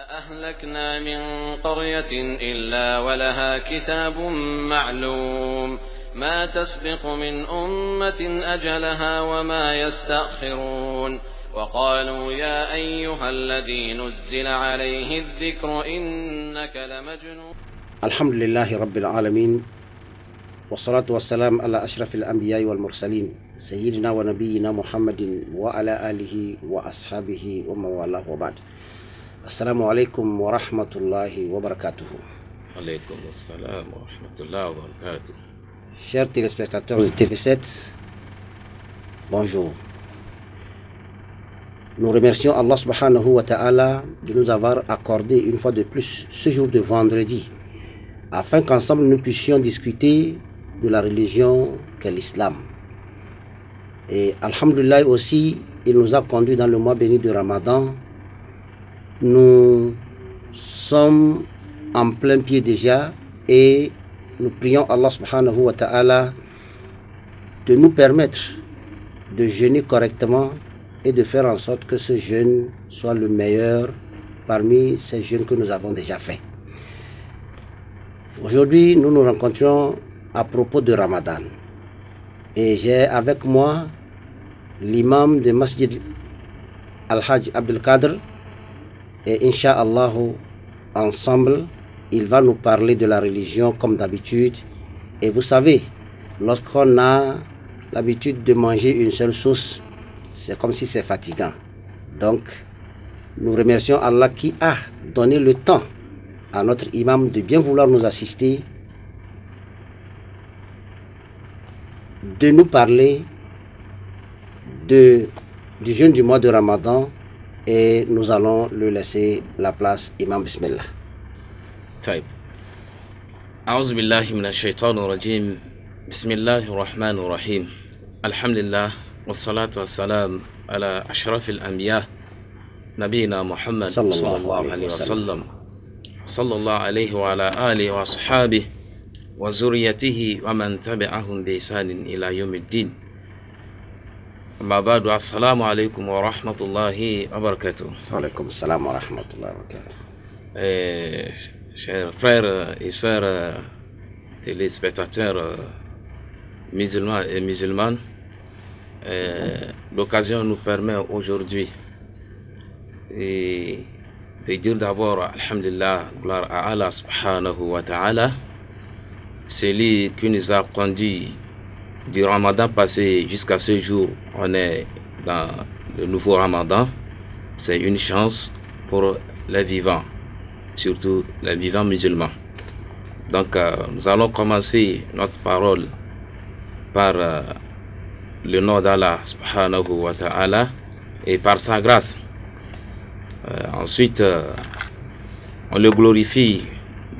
أهلكنا من قرية إلا ولها كتاب معلوم ما تسبق من أمة أجلها وما يستأخرون وقالوا يا أيها الذي نزل عليه الذكر إنك لمجنون. الحمد لله رب العالمين والصلاة والسلام على أشرف الأنبياء والمرسلين سيدنا ونبينا محمد وعلى آله وأصحابه ومن والاه وبعد. السلام عليكم ورحمة الله وبركاته. Alaykum assalam wa rahmatullahi wa barakatuh. Chers téléspectateurs de TV7, bonjour. Nous remercions Allah subhanahu wa ta'ala de nous avoir accordé une fois de plus ce jour de vendredi afin qu'ensemble nous puissions discuter de la religion qu'est l'islam. Et alhamdulillah aussi, il nous a conduits dans le mois béni de Ramadan. Nous sommes en plein pied déjà et nous prions Allah subhanahu wa ta'ala de nous permettre de jeûner correctement et de faire en sorte que ce jeûne soit le meilleur parmi ces jeûnes que nous avons déjà faits. Aujourd'hui, nous nous rencontrons à propos de Ramadan. Et j'ai avec moi l'imam de Masjid Al-Hajj Abdul Qadr. Et Inch'Allah, ensemble, il va nous parler de la religion comme d'habitude. Et vous savez, lorsqu'on a l'habitude de manger une seule sauce, c'est comme si c'est fatigant. Donc, nous remercions Allah qui a donné le temps à notre imam de bien vouloir nous assister, de nous parler du jeûne du mois de Ramadan. Et nous allons lui laisser la place. Imam, bismillah. طيب. أعوذ بالله من الشيطان الرجيم. بسم الله الرحمن الرحيم. الحمد لله والصلاة والسلام على أشرف الأنبياء نبينا محمد صلى الله عليه وسلم. صلى الله عليه وعلى آله وصحابه وذريته ومن تبعهم بإحسان إلى يوم الدين. أما بعد السلام عليكم ورحمة الله وبركاته. Alaykum salam wa rahmatullahi wa barakatuh. Chers frères et sœurs téléspectateurs musulmans et musulmanes, l'occasion nous permet aujourd'hui de dire d'abord Alhamdulillah, gloire à Allah subhanahu wa ta'ala, celui qui nous a conduits du Ramadan passé jusqu'à ce jour. On est dans le nouveau Ramadan. C'est une chance pour les vivants, surtout les vivants musulmans. Donc nous allons commencer notre parole par le nom d'Allah subhanahu wa ta'ala et par sa grâce. Ensuite, on le glorifie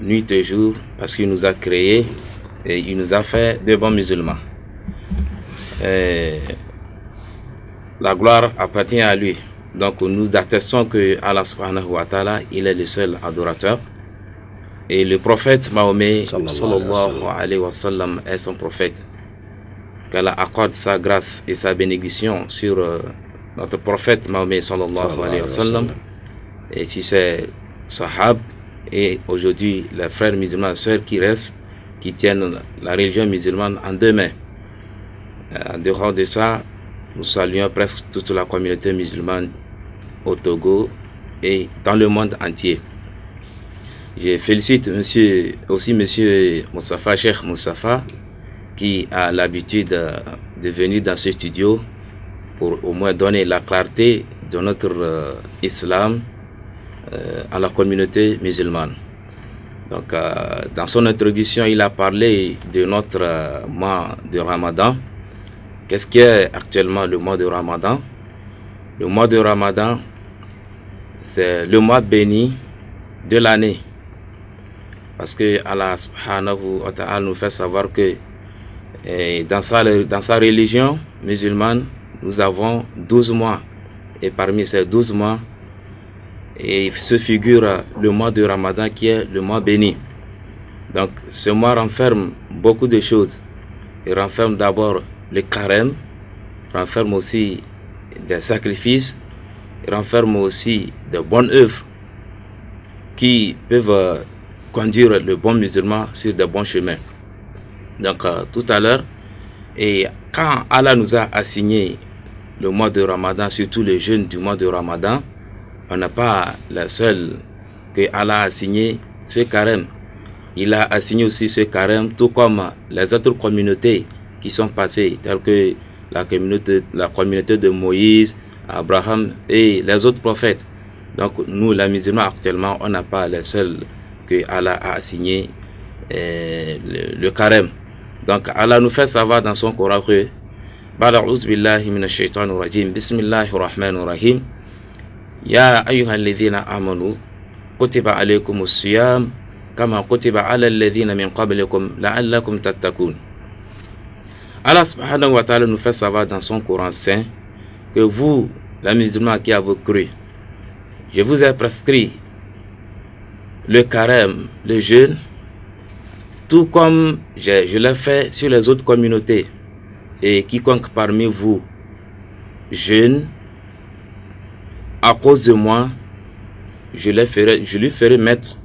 nuit et jour parce qu'il nous a créés et il nous a fait de bons musulmans. La gloire appartient à lui. Donc nous attestons que Allah subhanahu wa ta'ala, il est le seul adorateur. Et le prophète Mahomet sallallahu alayhi wa sallam est son prophète. Qu'Allah accorde sa grâce et sa bénédiction sur notre prophète Mahomet sallallahu alayhi wa sallam. Et si c'est sahab et aujourd'hui les frères musulmans, sœurs qui restent, qui tiennent la religion musulmane en deux mains. En dehors de ça, nous saluons presque toute la communauté musulmane au Togo et dans le monde entier. Je félicite monsieur Moustapha, Cheikh Moustapha, qui a l'habitude de venir dans ce studio pour au moins donner la clarté de notre islam à la communauté musulmane. Donc, dans son introduction, il a parlé de notre mois de Ramadan. Qu'est-ce qu'est actuellement le mois de Ramadan? Le mois de Ramadan, c'est le mois béni de l'année. Parce que Allah subhanahu wa ta'ala nous fait savoir que dans sa religion musulmane, nous avons 12 mois. Et parmi ces 12 mois, il se figure le mois de Ramadan qui est le mois béni. Donc ce mois renferme beaucoup de choses. Il renferme d'abord le carême, renferme aussi des sacrifices, renferme aussi de bonnes œuvres. qui peuvent conduire le bon musulman sur de bons chemins. Donc tout à l'heure, et quand Allah nous a assigné le mois de Ramadan, surtout le jeûne du mois de Ramadan, on n'a pas le seul que Allah a assigné ce carême. Il a assigné aussi ce carême, tout comme les autres communautés qui sont passées, telles que la communauté de Moïse, Abraham et les autres prophètes. Donc nous, les musulmans actuellement, on n'a pas le seul que Allah a assigné le carême. Donc Allah nous fait savoir dans son Coran que Ba'a'udhu billahi minash shaitanir rajim, bismillahir rahmanir rahim, ya ayyuhalladhina amanu kutiba alaykumus siyam kama kutiba ala alladhina min qablikum la'allakum tattaqun. Allah subhanahu wa ta'ala nous fait savoir dans son Coran saint que vous, les musulmans qui avez cru, je vous ai prescrit le carême, le jeûne, tout comme je l'ai fait sur les autres communautés. Et quiconque parmi vous jeûne à cause de moi, je lui ferai mettre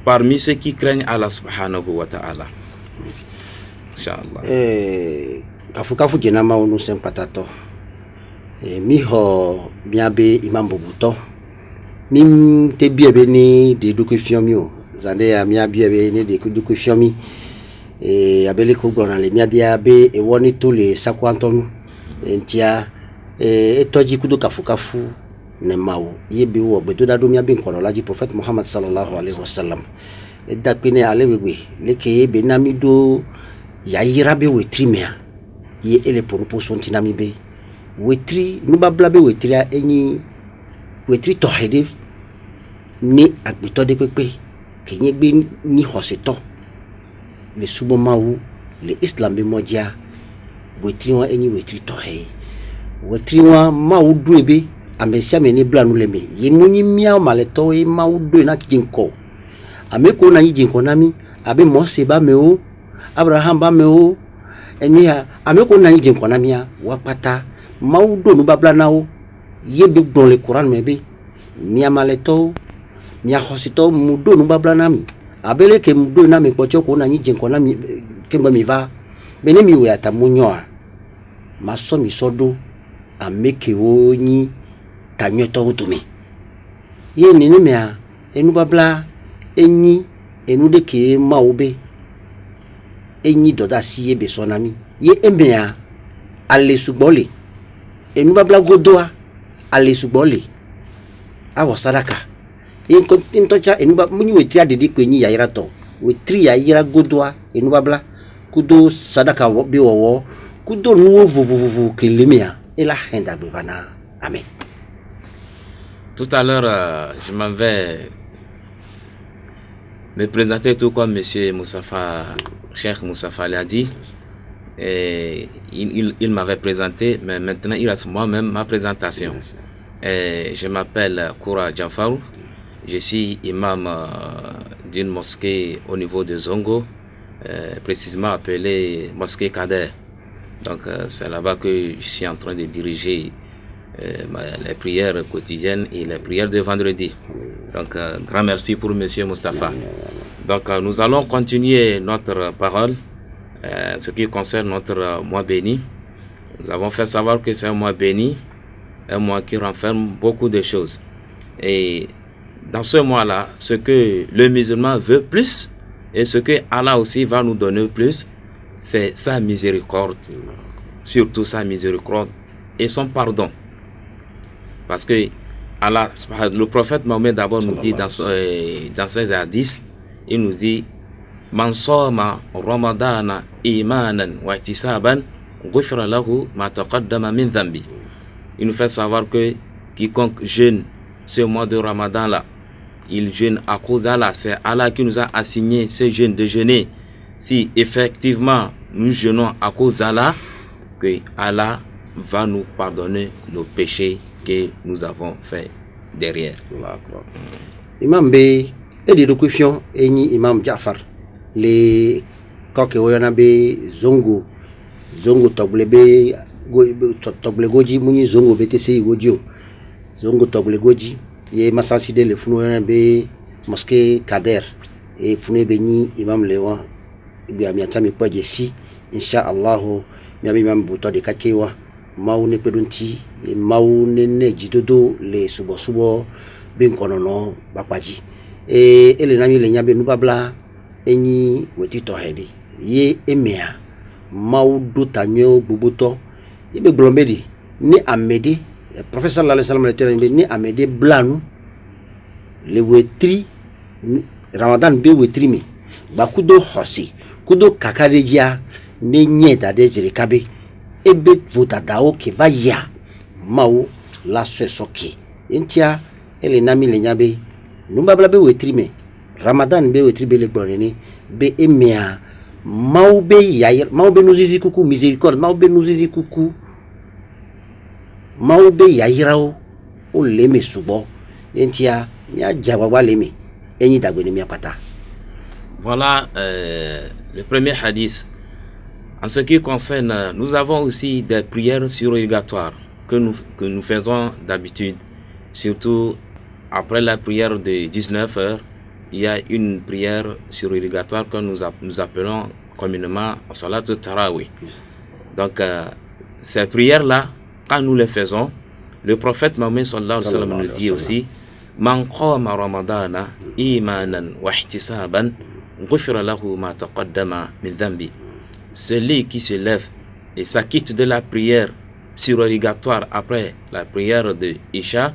parmi ceux qui craignent Allah subhanahu wa ta'ala. Inch'Allah. Kafu jenama onu sempatato. Miho miabe imam bobuto. Mim te biebe ni de dokufiomi. Zande ya miabe ni de dokufiomi. Abele ko gbona le miadia be e woni to le sakwantonu. Entia etoji kudo kafu ne mawo yebe wo gbedo dadu miabe nkono laji prophet Muhammad sallallahu alaihi wasallam. Edakpene alewegbe leke be namido ya yirabe wetri mea ye ele porupo sontinami be wetri nubabla be wetri a enyi wetri tohede ni agbito de pepe kenye gbe ni hoseto le subo mawu le islam be moja wetri wa enyi wetri tohe wetri wa mawu duebe amesia me ni blanu leme ye munyi mia maleto e mawu do na jinko ameko na jinko nami abe mo seba me o Abraham ba me o enia ameko na yin jinkona mia wapata maudo nu babla nawo yebe don le Quran mebe mia maleto mia hosito mudo nu babla nami abele ke mudo na me pocho ko na yin jinkona mi kemba mi va bene mi we atamunyo a maso mi sodo ameke wo nyi tanyeto utumi ye ni me a enu babla enyi enu de ke maobe enyi doda siye be sonami ye emea ale sugbole enu babla godoa ale sugbole awo sadaka yin ko tintocha enu ba munyi wetri adede ko enyi yayira to wetri yayira godoa enu babla kudo sadaka be wowo kudo nuwo vovovo kelemea ela henda bevana amen. Tout à l'heure je m'en vais me présenter tout comme monsieur Moussafa, Cheikh Moussafa l'a dit. Et il m'avait présenté, mais maintenant il reste moi-même ma présentation. Et je m'appelle Koura Djanfarou. Je suis imam d'une mosquée au niveau de Zongo, précisément appelée Mosquée Kader. Donc c'est là-bas que je suis en train de diriger les prières quotidiennes et les prières de vendredi. Donc grand merci pour monsieur Moustapha. Donc nous allons continuer notre parole ce qui concerne notre mois béni. Nous avons fait savoir que c'est un mois béni, un mois qui renferme beaucoup de choses. Et dans ce mois-là, ce que le musulman veut plus et ce que Allah aussi va nous donner plus, c'est sa miséricorde, surtout sa miséricorde et son pardon. Parce que Allah, le prophète Mahomet d'abord nous dit dans ses hadiths, il nous dit Man soma ramadana imanan wa ihtisaban ghufira lahu ma taqaddama min dhanbi. Il nous fait savoir que quiconque jeûne ce mois de Ramadan là, il jeûne à cause d'Allah. C'est Allah qui nous a assigné ce jeûne de jeûner. Si effectivement nous jeûnons à cause d'Allah, que Allah va nous pardonner nos péchés que nous avons fait derrière. Imam B et de dokufion eni Imam Jafar les koke woyana be zongo toble be toble goji muni zongo BTC goji zongo toble goji ye masanside le funu be mosquée Kader et funu be ni imam lewa bi amiata mi kwaje si insha Allah mi abi imam buto de kakewa maune pedunti maune ne jidodo le subo ben konono bakwaji e ele nami le nyabe nubabla enyi weti to hedi ye emea maudo tanyo bubuto ibe glombedi ni amedi professeur sallallahu alayhi wasallam le ni amedi blanu le wetri ramadan be wetri mi bakudo hosi kudo kakareja ne nyeda de jirikabe ebe vodadao ke va ya mau la soki entia ele nami le nyabe nubabla be wetri me ramadan be wetri be le gloneni be emea mau be nuzizi kuku miséricorde mau be nuzizi kuku mau be yairao o leme subo entia nya jawawa leme enyi dagbeni mi apata. Voilà le premier hadith. En ce qui concerne, nous avons aussi des prières surérogatoires que nous faisons d'habitude, surtout après la prière de 19 heures. Il y a une prière surérogatoire que nous appelons communément Salat al-Tarawih. Donc, ces prières-là, quand nous les faisons, le prophète Mohammed sallallahu alayhi wa sallam nous dit aussi Man qama ramadana imanan wa ihtisaban ghufira lahu ma taqaddama min dhanbi. Celui qui se lève et s'acquitte de la prière surérogatoire après la prière de Isha,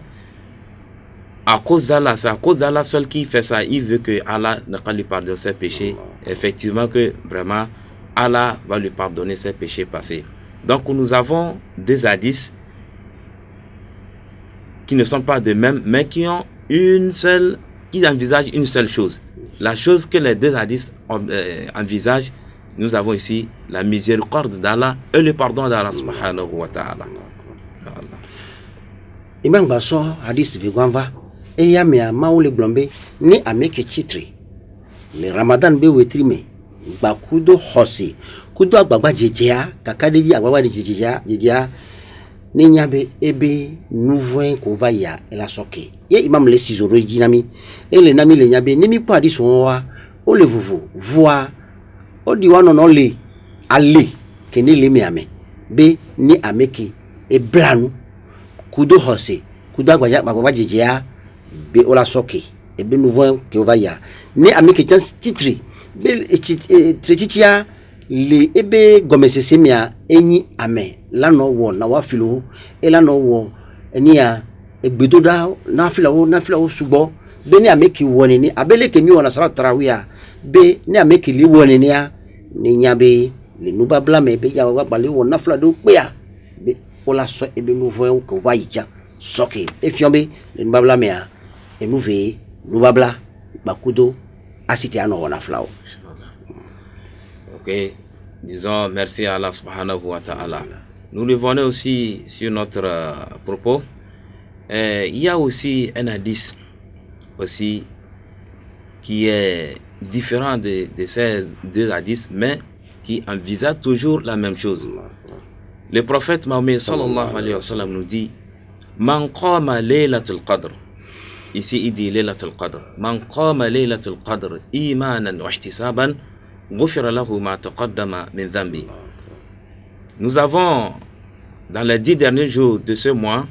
à cause d'Allah, c'est à cause d'Allah seul qui fait ça. Il veut que Allah ne pas lui pardonner ses péchés. Effectivement que vraiment Allah va lui pardonner ses péchés passés. Donc nous avons deux hadiths qui ne sont pas de même, mais qui ont qui envisagent une seule chose. La chose que les deux hadiths envisagent, nous avons ici la miséricorde d'Allah et le pardon d'Allah subhanahu wa ta'ala. Imam Basso hadith vigwanva eya me amaule blombe ni ameke chitri le Ramadan be wetrime bakudo hosi kudo agbagba jejea kakadeji agbagba jejea ni nyabe ebe nouveau ko va ya ela soke ye imam le sizoro jinami ele nami le nyabe ni mi pa hadith wa o le vuvu voa o di wano no le ale kene le me ame be ni ameke e blanu kudo hose kudo agbagba jejea be ola soke e be nouveau ke va ya ni ameke chance titri be trechichia le ebe gomesese mia enyi ame lano wo na wa filo e lano wo enia egbedoda na filo subo be ni ameke woni ni abele ke mi wona salat tarawih be ni ameke li woni ni a ni nyabe le nuba blame be ya wa bale wo na filo do pe a be ola so ebe nouveau ko va ija soke e fiombe le nuba blame a et nous veillons, nous babla, bakudo, assité à nos flau. Ok, disons merci à Allah subhanahu wa ta'ala. Nous revenons aussi sur notre propos. Il y a aussi un hadith aussi qui est différent de ces deux hadiths, mais qui envisage toujours la même chose. Le prophète Mohammed sallallahu alayhi wa sallam nous dit Man qama laylatul qadr. Ici, il dit Laylatul Qadr. Man qama Laylatul Qadr imanan wa ihtisaban ghufira lahu ma taqaddama min dhanbi. Nous avons, dans les 10 derniers jours de ce mois,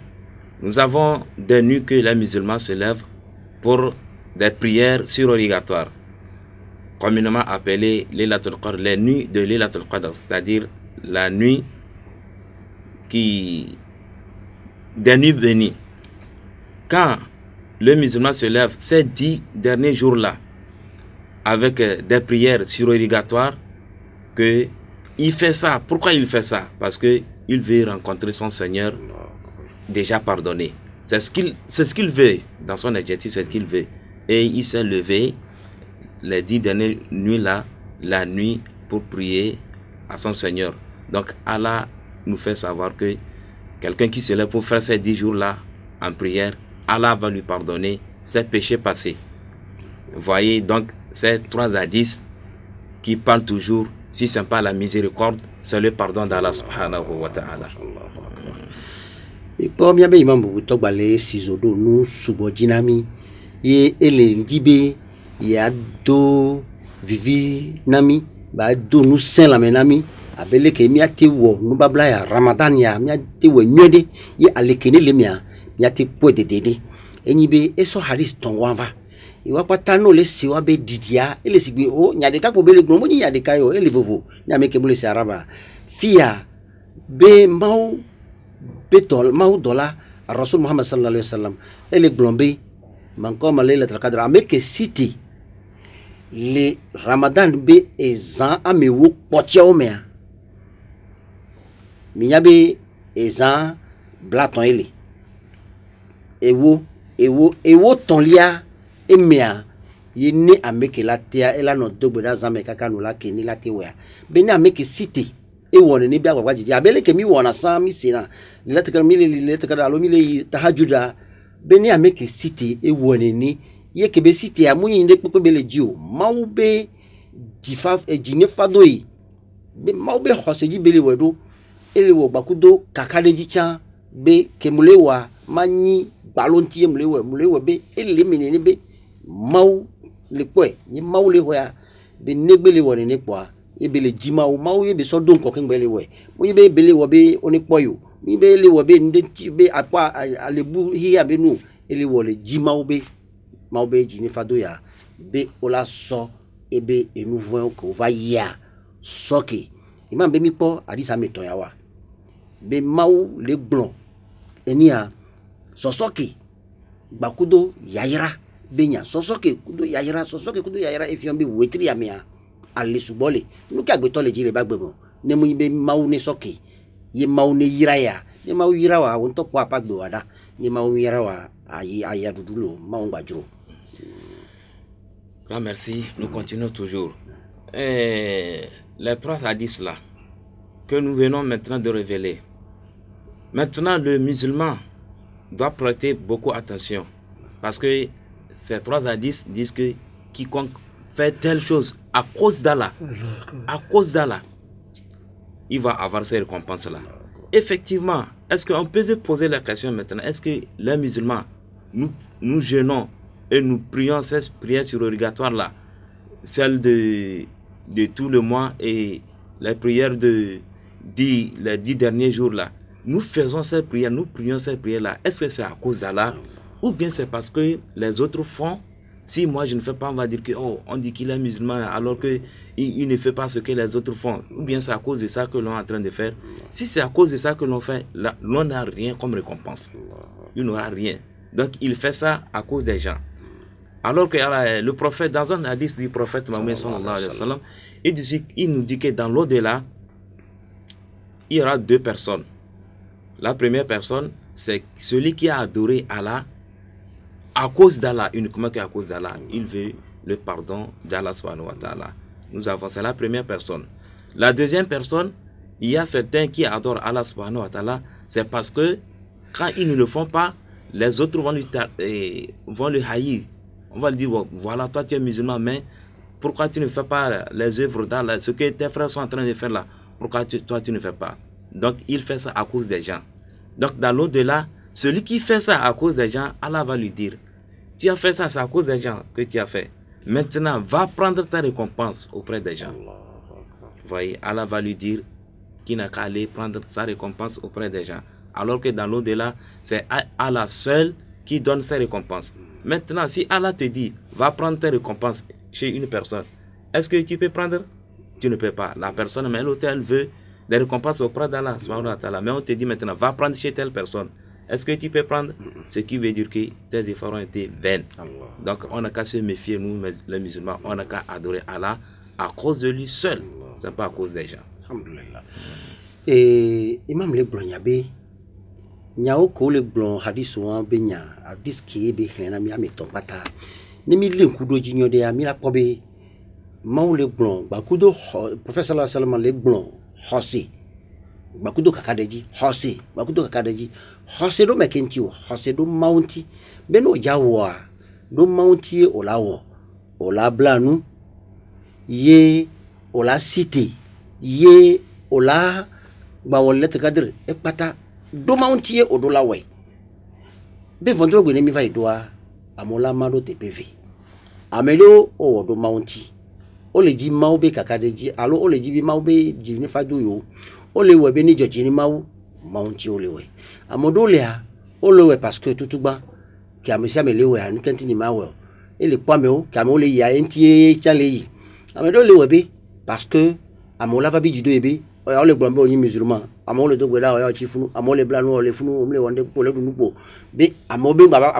nous avons des nuits que les musulmans se lèvent pour des prières surérogatoires, communément appelées Laylatul Qadr, les nuits de Laylatul Qadr, c'est-à-dire la nuit des nuits bénies. Quand le musulman se lève ces 10 derniers jours-là avec des prières surérogatoires, que il fait ça. Pourquoi il fait ça? Parce qu'il veut rencontrer son Seigneur déjà pardonné. C'est ce qu'il veut. Dans son objectif, c'est ce qu'il veut. Et il s'est levé les 10 dernières nuits-là, la nuit, pour prier à son Seigneur. Donc Allah nous fait savoir que quelqu'un qui se lève pour faire ces 10 jours-là en prière, Allah va lui pardonner ses péchés passés. Vous voyez donc ces trois hadiths qui parlent toujours, si ce n'est pas la miséricorde, c'est le pardon d'Allah subhanahu wa ta'ala. et pour bien imam buto balé sizodo nous subo jinami ye ele ndibe ya do vivi nami ba do nous saint la menami abele ke mi ati wo nu babla ya ramadan ya mi ati wo nyode ye alekene le mia mi ati po de dede enyibe eso hadith ton wanva iwa pata no le siwa be didia ele sigbe o nyade ta po bele gbomo ni nyade kayo ele vovo ni ameke mule se araba fia be mau betol mau dola rasul muhammad sallallahu alaihi wasallam ele glombe man ko malela qadr ameke city le ramadan be ezan amewo pocheo mea minyabe ezan blaton ele ewo tonlia emea yini ameke latia ela no dogbeda zame kaka no la keni la tewa beni ameke city e wona ni bia gwagwa jiji abele ke mi wona sa mi sina le tika mi le tika alo mi le tahajuda beni ameke city e wona ni ye ke be city amunyi nde pepe bele jio maube difaf e jine fadoi be maube hoseji bele wedo ele wo bakudo kakadeji cha be kemulewa manyi balontie mulewe be ele menene be mau le kwe ye mau le hoya be negbele woni ne kwa e be le jima o mau ye be so don ko kengbele we mo ye be bele wo be oni poyo mi be le wo be ndenti be apa alebu hiya be nu ele wo le jima o be mau be jini fado ya be ola so e be enouveau ko va ya soki imam be mi po hadisa meton ya wa be mau le blon enia sosoki bakudo yayira benya sosoki kudo yayira efion be wetri ya mia alle subole nu ka gbeto le jire bagbemo ne mu be mau ne soki ye mau ne yira ya ne mau yira wa won to kwa pagbe wada ne mau yira wa ayi ayadudulo mau gbajuro. Grand merci, nous continuons toujours. Les trois hadiths là que nous venons maintenant de révéler. Maintenant, le musulman doit prêter beaucoup attention parce que ces trois hadiths disent que quiconque fait telle chose à cause d'Allah, il va avoir ces récompenses-là. Effectivement, est-ce qu'on peut se poser la question maintenant, est-ce que les musulmans, nous jeûnons et nous prions ces prières surrogatoires-là, celles de tout le mois et les prières les 10 derniers jours-là, nous faisons ces prières, nous prions ces prières-là. Est-ce que c'est à cause d'Allah ou bien c'est parce que les autres font? Si moi je ne fais pas, on va dire que on dit qu'il est musulman alors qu'il ne fait pas ce que les autres font. Ou bien c'est à cause de ça que l'on est en train de faire. Si c'est à cause de ça que l'on fait, l'on n'a rien comme récompense. Il n'aura rien. Donc il fait ça à cause des gens. Alors que le prophète, dans un hadith du prophète Mohammed sallallahu alayhi wa sallam, il nous dit que dans l'au-delà, il y aura deux personnes. La première personne, c'est celui qui a adoré Allah à cause d'Allah, uniquement qu'à cause d'Allah. Il veut le pardon d'Allah subhanahu wa ta'ala. Nous avons, c'est la première personne. La deuxième personne, il y a certains qui adorent Allah subhanahu wa ta'ala, c'est parce que quand ils ne le font pas, les autres vont le haïr. On va lui dire, voilà, toi tu es musulman, mais pourquoi tu ne fais pas les œuvres d'Allah, ce que tes frères sont en train de faire là, pourquoi toi tu ne fais pas? Donc il fait ça à cause des gens. Donc dans l'au-delà, celui qui fait ça à cause des gens, Allah va lui dire, tu as fait ça, c'est à cause des gens que tu as fait. Maintenant, va prendre ta récompense auprès des gens. Vous voyez, Allah va lui dire qu'il n'a qu'à aller prendre sa récompense auprès des gens. Alors que dans l'au-delà, c'est Allah seul qui donne ses récompenses. Maintenant, si Allah te dit, va prendre tes récompenses chez une personne, est-ce que tu peux prendre? Tu ne peux pas. La personne, mais l'autre, elle veut des récompenses auprès d'Allah. Mais on te dit maintenant, va prendre chez telle personne. Est-ce que tu peux prendre? Ce qui veut dire que tes efforts ont été vains. Donc, on n'a qu'à se méfier, nous, les musulmans, on n'a qu'à adorer Allah à cause de lui seul. Ce n'est pas à cause des gens. Et Imam le Blonyabe, nyao ko le blon hadis wan be nya hadis ki be hlena mi ameton pata ni mi le kudo jinyo de ami la pobe maw le blon ba kudo professeur sallallahu alaihi wasallam le blon hosi ba kudo kakadeji hosi ba kudo kakadeji hosi do mekenti o hosi do mounti be no jawa do mounti o lawo o la blanu ye o la cité ye o la ba wolet kadir e pata do mauntie odola we be vondro gbe ni mi va idoa amola mado TPV amelo o do maunti o le ji mawo be kakadeji alo o le ji bi mawo be ji ni fadu yo o le we be ni joji ni mawo maunti o le we amodo le a o le we parce que tutugba ki amisia me le we an kenti ni mawo e le kwa me o ki amo le ya enti chale yi amodo le we be parce que amola va bi jido ebe o le gbon be oyin musulman amo le dogbe la o ya chi funu amo le blanu o le funu o le wonde po le dunu po be amo be baba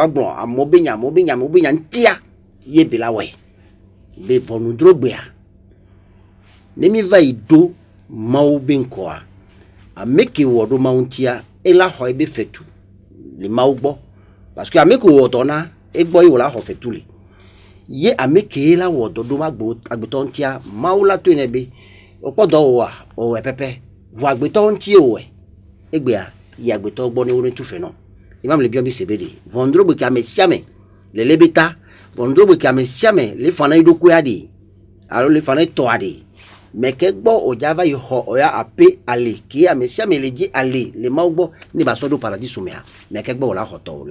gbon amo be nya ntia ye be la we be bonu drogbe a ne mi va ido mawo be nko a ameke wodo mauntia e la ho ebe fetu le mawo gbo parce que ameke wodo na e gbo yi la ho fetu le ye ameke la wodo do magbo agbeto ntia mawo la to enebe opodo wa o pepe vo agbeto ntie o egbe a ya agbeto gbo ni orin tufe no imam le biombi sebede vondro gbe ka mesiame le lebeta vondro gbe ka mesiame le fana idoku ade alo le fana to ade meke gbo o java yi ho oya ape ale ki amesiame le ji ale le mawgbo ni ba sodo paradise mea meke gbo la ho to o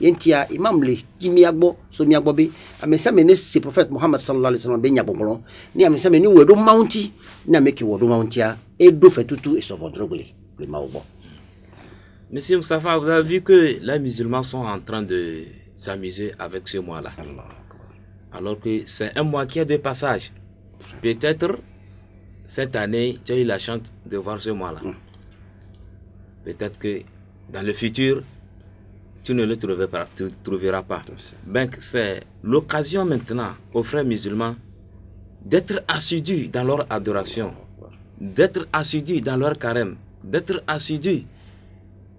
yentia imam le jimi agbo so mi agbo be amesiame ne se prophet Muhammad sallallahu alaihi wasallam be nya gbongbon ni amesiame ni wedo mounti na meki wodo mountia e do fetutu e so vondro gbe le mawgbo. Monsieur Moustapha, vous avez vu que les musulmans sont en train de s'amuser avec ce mois-là. Alors que c'est un mois qui est de passage. Peut-être cette année, tu as eu la chance de voir ce mois-là. Peut-être que dans le futur, tu ne le trouveras pas. Donc c'est l'occasion maintenant aux frères musulmans d'être assidus dans leur adoration, d'être assidus dans leur carême, d'être assidus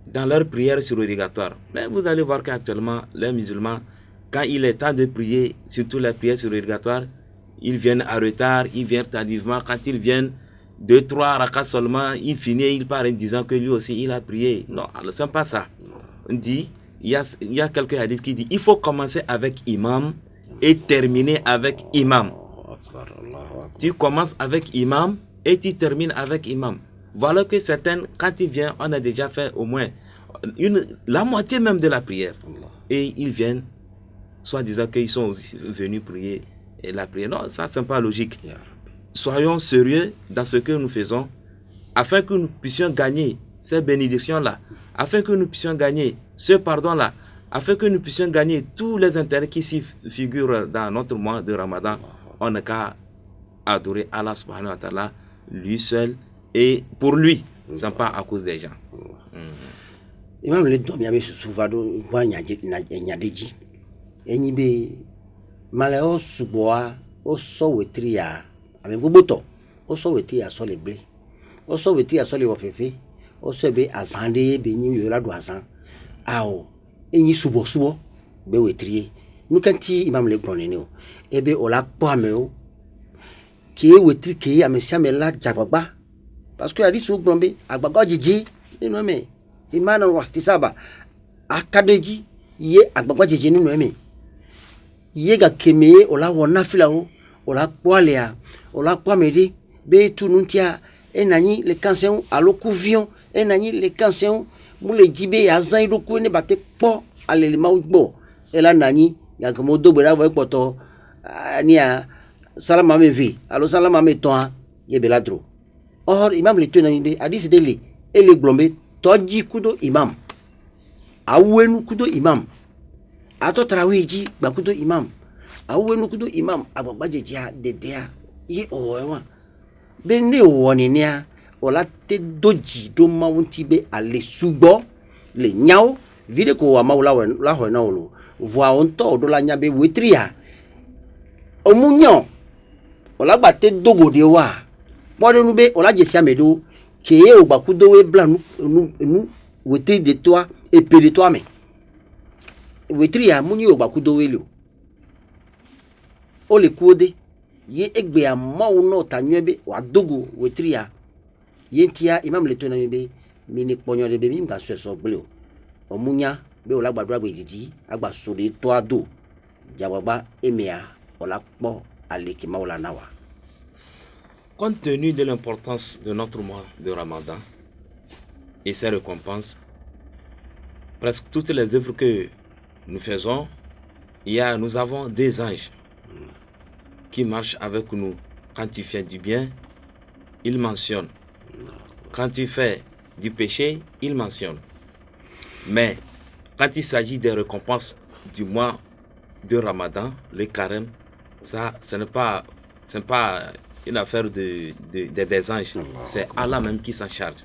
dans leurs prières surérogatoires. Mais vous allez voir qu'actuellement, les musulmans, quand il est temps de prier, surtout les prières surérogatoires, ils viennent à retard, ils viennent tardivement. Quand ils viennent 2-3 rakats seulement, il finit, il part en disant que lui aussi il a prié. Non, ce n'est pas ça. On dit, il y a quelques hadiths qui dit il faut commencer avec imam et terminer avec imam. Tu commences avec imam et tu termines avec imam. Voilà que certaines, quand ils viennent, on a déjà fait au moins la moitié même de la prière. Et ils viennent, soit disant qu'ils sont venus prier et la prière. Non, ça, c'est pas logique. Soyons sérieux dans ce que nous faisons, afin que nous puissions gagner ces bénédictions-là, afin que nous puissions gagner ce pardon-là, afin que nous puissions gagner tous les intérêts qui s'y figurent dans notre mois de Ramadan. On n'a qu'à adorer Allah subhanahu wa ta'ala, lui seul, et pour lui, ce n'est pas à cause des gens. Imam le domi ame susuvado wa nyadeji enyibe maleo suboa o so wetri ya ame gbogbото o so wetri ya so le gbe o so wetri ya so le wofefe o so be azande be nyi yo ladu azan awo enyi subo be wetri nu kanti imam le gbon ni o ebe o la po ame o ki wetri ki ame siame la jagbagba parce que ali so gbonbe agbagba jiji ninu me imana wakti saba akadeji ye agbagba jeje ninu emi ye ga keme ola wona fila o ola kwalea ola kwamede be tununtia enanyi le kansen aloku vion enanyi le kansen mu le jibe azan idoku ne bate po alele mawgbo ela nanyi ya komo dogbe la vo poto ania salama mevi alo salama meton ye beladro or imam le tena be hadith dele ele glombe toji kudo imam awenu kudo imam ato tarawiji gba kudo imam awenu kudo imam agbagba jeje dedea ye owa be ne woni ni a ola te doji do mawunti be ale sugbo le nyao vide ko wa mawla la ho na olo vo on to do la nya be wetria omunyo ola gba te dogode wa bodonu be ola jesi amedo keye o gbakudo we blanu nu wetri de toi et pe de toi mais wetri ya muni o gbakudo we lo o le kuode ye egbe amawo no tanwebe wa dogo wetri ya yentia imam le tona be mi ni ponyo de be mi ga so gble o omunya be o la gbadura gbe jiji agba so de to ado jababa emia o la po aleki mawla nawa. Compte tenu de l'importance de notre mois de Ramadan, et ses récompenses. Presque toutes les œuvres que nous faisons, nous avons des anges qui marchent avec nous. Quand tu fais du bien, ils mentionnent. Quand tu fais du péché, ils mentionnent. Mais quand il s'agit des récompenses du mois de Ramadan, le carême, ça, ce n'est pas une affaire des anges. C'est Allah même qui s'en charge.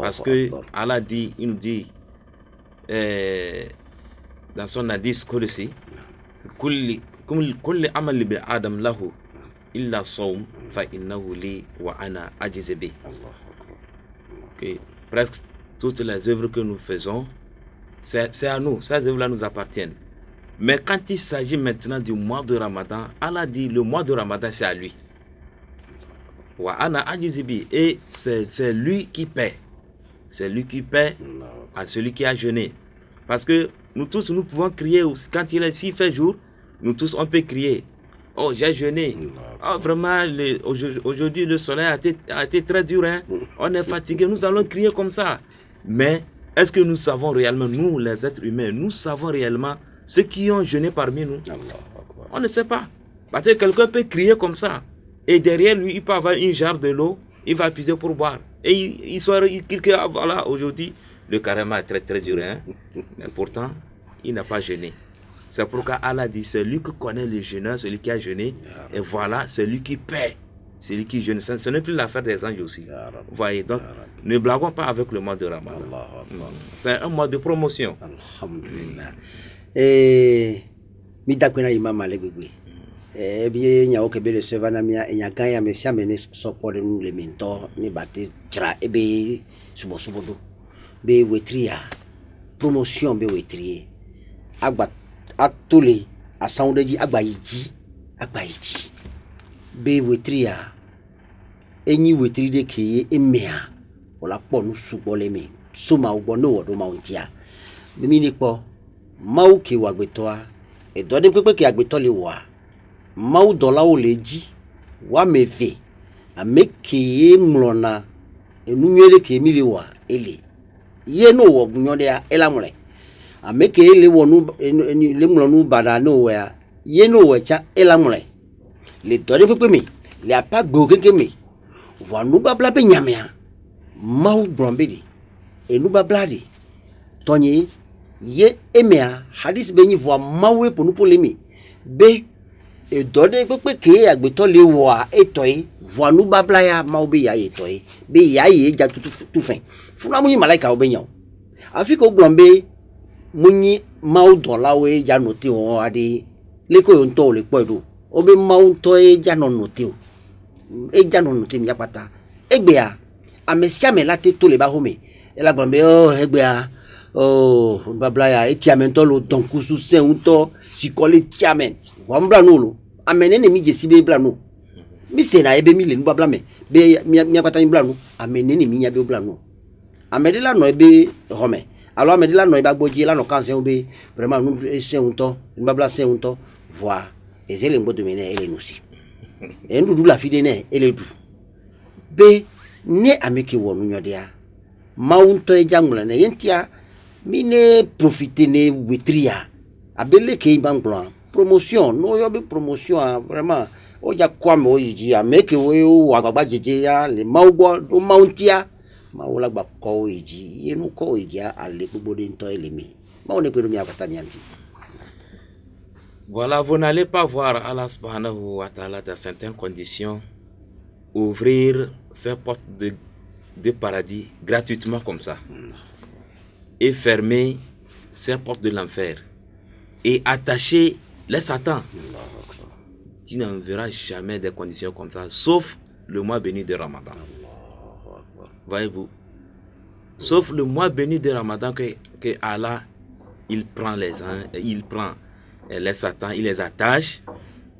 Parce que Allah dit, il nous dit dans son hadith Qudsi, kulli amal bi adam lahu illa sawm fa innahu li wa ana ajiz bi. Presque toutes les œuvres que nous faisons, c'est à nous, ces œuvres-là nous appartiennent. Mais quand il s'agit maintenant du mois de Ramadan, Allah dit le mois de Ramadan c'est à lui. Wa ana ajiz bi, et c'est lui qui paie. C'est lui qui paie à celui qui a jeûné. Parce que nous tous, nous pouvons crier, quand s'il fait jour, nous tous, on peut crier. Oh, j'ai jeûné. Oh, vraiment, aujourd'hui, le soleil a été très dur. Hein? On est fatigué, nous allons crier comme ça. Mais est-ce que nous savons réellement, nous, les êtres humains, nous savons réellement ceux qui ont jeûné parmi nous? On ne sait pas. Parce que quelqu'un peut crier comme ça. Et derrière lui, il peut avoir une jarre de l'eau, il va puiser pour boire. Et il crie que voilà, aujourd'hui, le carême est très très dur. Hein? Mais pourtant, il n'a pas jeûné. C'est pourquoi Allah dit, c'est lui qui connaît le jeûneur, celui qui a jeûné. Et voilà, c'est lui qui paie. C'est lui qui jeûne. Ce n'est plus l'affaire des anges aussi. Vous voyez, donc, ne blaguons pas avec le mois de Ramadan. C'est un mois de promotion. Alhamdulillah. Et Midakwena Imam Alegwe. Et bien, il y a aucun bel sevanamia, il y a gagné, mais si amené support de nous les mentors, ni bâtis, tra, et bien, subosubodo. Be wetria promotion be wetrie agba atole asaundeji agbayiji be wetria enyi wetri de keye emea ola po nu sugbole mi so ma ugbo no wodo ma ontia mi ni po mau ke wa gbetoa e do de pepe ke agbeto le wa mau dola o leji wa meve ameke mlona enu nyele ke mi le wa ele ye no wo gunyo de elamule ameke ele wonu le mulonu bada no wa ye no wo cha elamule le dore pepe mi le apa gbo keke mi vanu babla be nyamea mau brombedi enu babla di tonyi ye emea hadis be nyi vo mau e ponu polemi be e dore pepe ke agbeto le wo etoi vanu babla ya mau be ya etoi be ya ye ja tu fin funa munyi malaika obenyo afiko glombe munyi mau dolawe ja noti o ade leko yo nto le podo obe mau to e ja no noti o e ja no noti mi apata egbea amesia me late to le ba home e la glombe oh egbea oh babla ya etiamento lo donkusu se unto sikole tiamen wambla no lo amenene mi jesi be bla no mi se na ebe mi le nu babla me be mi apata mi bla no amenene mi nya be bla no amedela no ebe home alors amedela no eba gboji la no kan se obe vraiment nous se unto babla se unto voir ezele mbodo mene ele nusi e ndudu la fide ne ele du be ne ameke wonu nyodia maunto e jangula ne yentia mine profiter ne wetria abele ke banglan promotion no yo be promotion vraiment o ja kwame o yiji ameke wo agbagba jeje ya le maugbo do mauntia maula gba ko iji yenu ko ija ale gbogbo de nto elemi ma on pe mi akata ni anti. Voilà, vous n'allez pas voir Allah subhanahu wa ta'ala dans certaines conditions ouvrir ses portes de paradis gratuitement comme ça et fermer ses portes de l'enfer et attacher les satans. Tu n'en verras jamais des conditions comme ça sauf le mois béni de Ramadan. Voyez-vous, sauf le mois béni de Ramadan que Allah il prend les satans, il les attache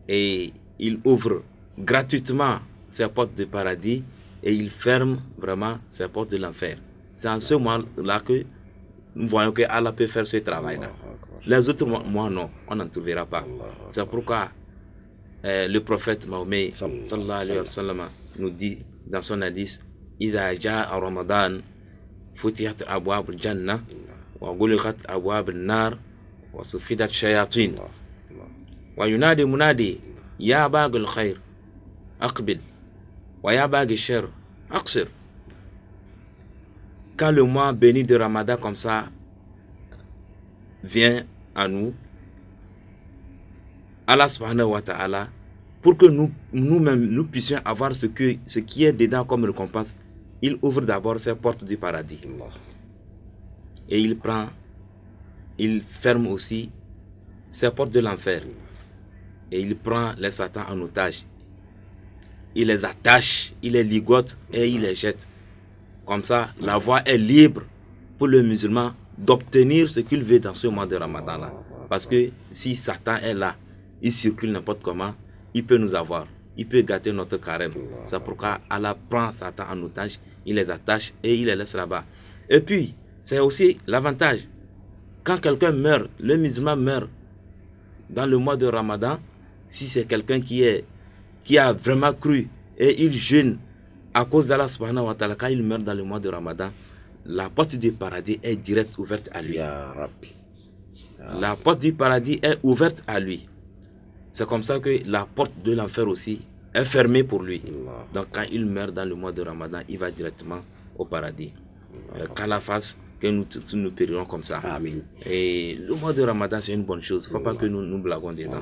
et il ouvre gratuitement ses portes de paradis et il ferme vraiment ses portes de l'enfer. C'est en ce moment-là que nous voyons que Allah peut faire ce travail-là. Les autres mois, non, on n'en trouvera pas. C'est pourquoi le prophète Mahomet sallallahu alayhi wa sallam nous dit dans son hadith: Ida ja'a Ramadan فتحت أبواب الجنة وغلقت أبواب النار وصفدت الشياطين وينادي منادي يا باغي الخير أقبل ويا باغي الشر أقصر. Quand le mois béni de Ramadan comme ça vient à nous, Allah subhanahu wa ta'ala, pour que nous-mêmes nous puissions avoir ce qui est dedans comme récompense, il ouvre d'abord ses portes du paradis. Et il ferme aussi ses portes de l'enfer. Et il prend les satans en otage. Il les attache, il les ligote et il les jette. Comme ça, la voie est libre pour le musulman d'obtenir ce qu'il veut dans ce mois de Ramadan là. Parce que si Satan est là, il circule n'importe comment, il peut nous avoir, il peut gâter notre carême. C'est pourquoi Allah prend Satan en otage, il les attache et il les laisse là-bas. Et puis, c'est aussi l'avantage. Quand quelqu'un meurt, le musulman meurt dans le mois de Ramadan, si c'est quelqu'un qui a vraiment cru et il jeûne à cause d'Allah subhanahu wa ta'ala, quand il meurt dans le mois de Ramadan, la porte du paradis est direct ouverte à lui. La porte du paradis est ouverte à lui. C'est comme ça que la porte de l'enfer aussi est fermée pour lui. Donc quand il meurt dans le mois de Ramadan, il va directement au paradis. Qu'Allah fasse que nous périrons comme ça. Amen. Et le mois de Ramadan, c'est une bonne chose. Il ne faut pas que nous blaguons dedans.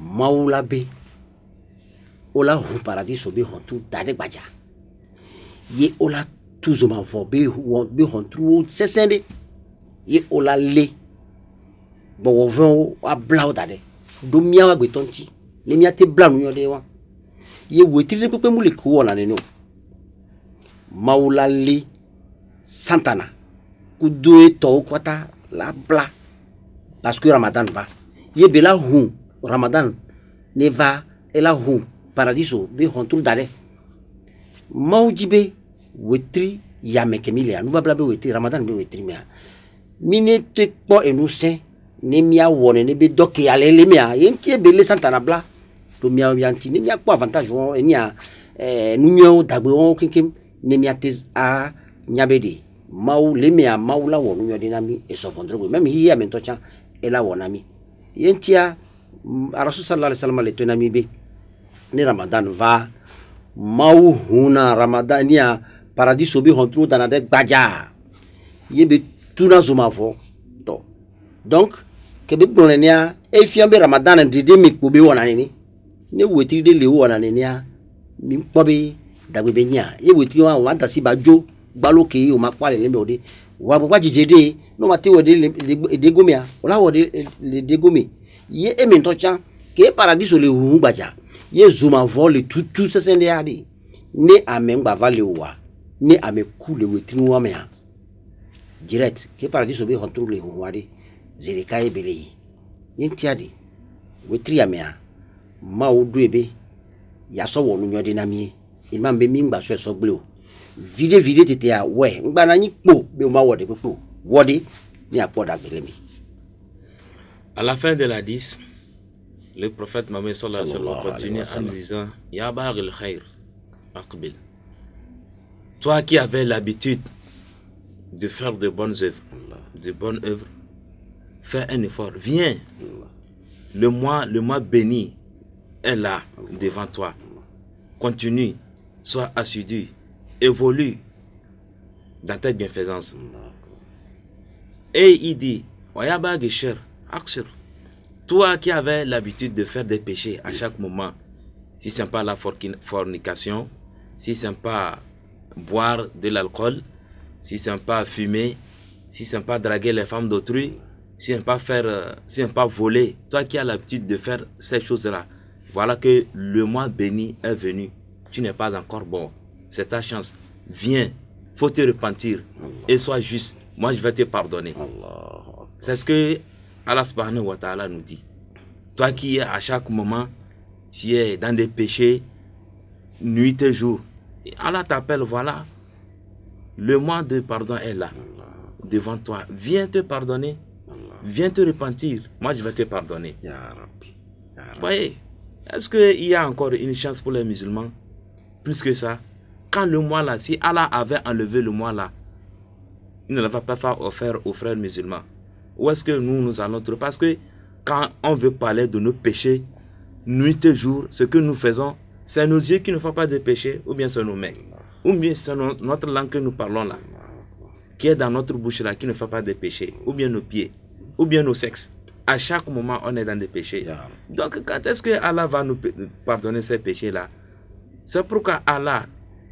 Maula be ola hu paradis be hontu dade baja ye ola tuzuma fo be hontu sesende ye ola le bo wovon wa blau dade do mia wa gbetonti ne mia te blau nyo de wa ye wetiri pepe mule ko wona ne no maula le santana ku do to kwata la bla parce que Ramadan va ye bela hu Ramadan ne va ela hu paradiso be hontu dare mawjibe wetri ya mekemilia nu babla be wetri Ramadan be wetri mia minute po enu se ne mia wone ne be doke alele mia yentie be le santana bla to mia yanti ne mia ko avantage won enia nunyo dagbe won kinkim ne mia tes a nyabedi maw le mia mawla wonu nyo dinami e so fondre même hiya men to chan ela wonami yentia Rasul sallallahu alaihi wasallam le tonami be ni Ramadan va mau huna Ramadania paradiso bi hontru dana de gbaja yebe tuna zuma fo to donc ke be bonenia e fiambe Ramadan ndide mi ko be wona ni ne wetiri de le wona ni a mi po be dagbe be nya ye wetiri wa da si ba jo gbaloke o ma pale le ode wa bo jijede no ma te wode de gomia ola wode de gomi ye emin to chan ke paradiso le hu gbaja ye zuma vo le tutu sesende ade ne amen gba vale wa ne ame ku le wetinu wa me direct ke paradiso be hontru le hu ade zerikaye bele yi yentiade wetri amea ma odu ebe ya so wonu nyode na mi imam be mi ngba so gble o vide tete a we ngba na yin po be o ma wode pepo wode ni apoda gbele mi. À la fin de la 10, le prophète Mohammed sallallahu alayhi wa sallam continue en disant Ya baghil khair, aqbil. Toi qui avais l'habitude de faire de bonnes œuvres, fais un effort, viens. Le mois béni est là devant toi. Continue, sois assidu, évolue dans ta bienfaisance. Et il dit Ya baghil khair. Toi qui avais l'habitude de faire des péchés à chaque moment, si ce n'est pas la fornication, si ce n'est pas boire de l'alcool, si ce n'est pas fumer, si ce n'est pas draguer les femmes d'autrui, si ce n'est pas voler, toi qui as l'habitude de faire ces choses-là, voilà que le mois béni est venu. Tu n'es pas encore bon. C'est ta chance. Viens, faut te repentir et sois juste. Moi, je vais te pardonner. C'est ce que Allah subhanahu wa ta'ala nous dit. Toi qui à chaque moment, tu es dans des péchés, nuit et jour, Allah t'appelle, voilà. Le mois de pardon est là, devant toi. Viens te pardonner, viens te repentir. Moi, je vais te pardonner. Vous voyez, est-ce qu'il y a encore une chance pour les musulmans? Plus que ça, quand le mois là, si Allah avait enlevé le mois là, il ne l'avait pas fait offert aux frères musulmans. Où est-ce que nous allons trouver? Parce que quand on veut parler de nos péchés, nuit et jour, ce que nous faisons, c'est nos yeux qui ne font pas de péché, ou bien c'est nos mains, ou bien c'est notre langue que nous parlons là, qui est dans notre bouche là, qui ne fait pas de péché, ou bien nos pieds, ou bien nos sexes. À chaque moment, on est dans des péchés. Donc, quand est-ce que Allah va nous pardonner ces péchés-là? C'est pourquoi Allah,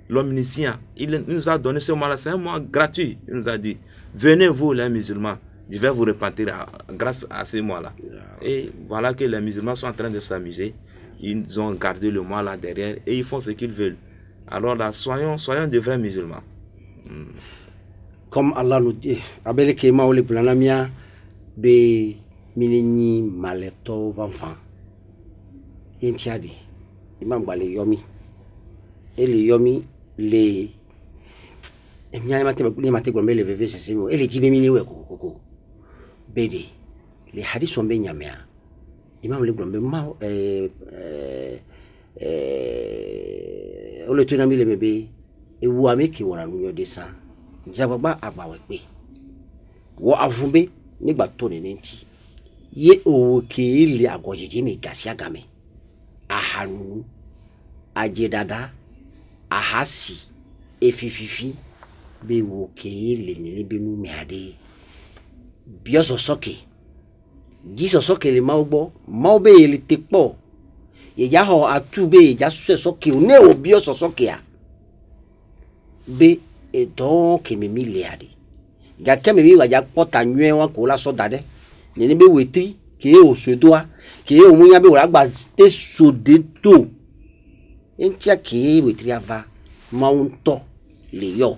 l'omniscient, il nous a donné ce mois-là. C'est un mois gratuit. Il nous a dit, venez vous les musulmans, je vais vous repentir grâce à ce mois-là. Et voilà que les musulmans sont en train de s'amuser. Ils ont gardé le mois là derrière et ils font ce qu'ils veulent. Alors là, soyons de vrais musulmans. Comme Allah nous dit, Abel Kema ou les planamia, be minini maleto vanfan. Yentiadi, imam bale yomi. Et les yomi, les. Et les bébés, c'est et les tibémini, Bédé, les hadiths sont bien yamia. Imam le glombe, on le tenait les bébés, et ouame qui wala nous descend. Jababa abawekbe. Wa avumbe, ne batone nenti. Ye owoke ili agwajiji mi gasia game. Ahanu, ajedada, ahasi, efififi, be woke ili nile benu meade. Bioso soke. Jiso soke le maugbo, maube ili tekpo. Ye yaho atube, jasuse soke, une o bioso soke ya. Be, et donc, me miliadi. Gakem mi wa ya pota nwe wa ko la so dade. Ni be wetri ke o se doa, ke o munya be wa gba te so de to. Entia ke wetri ava maunto le yo.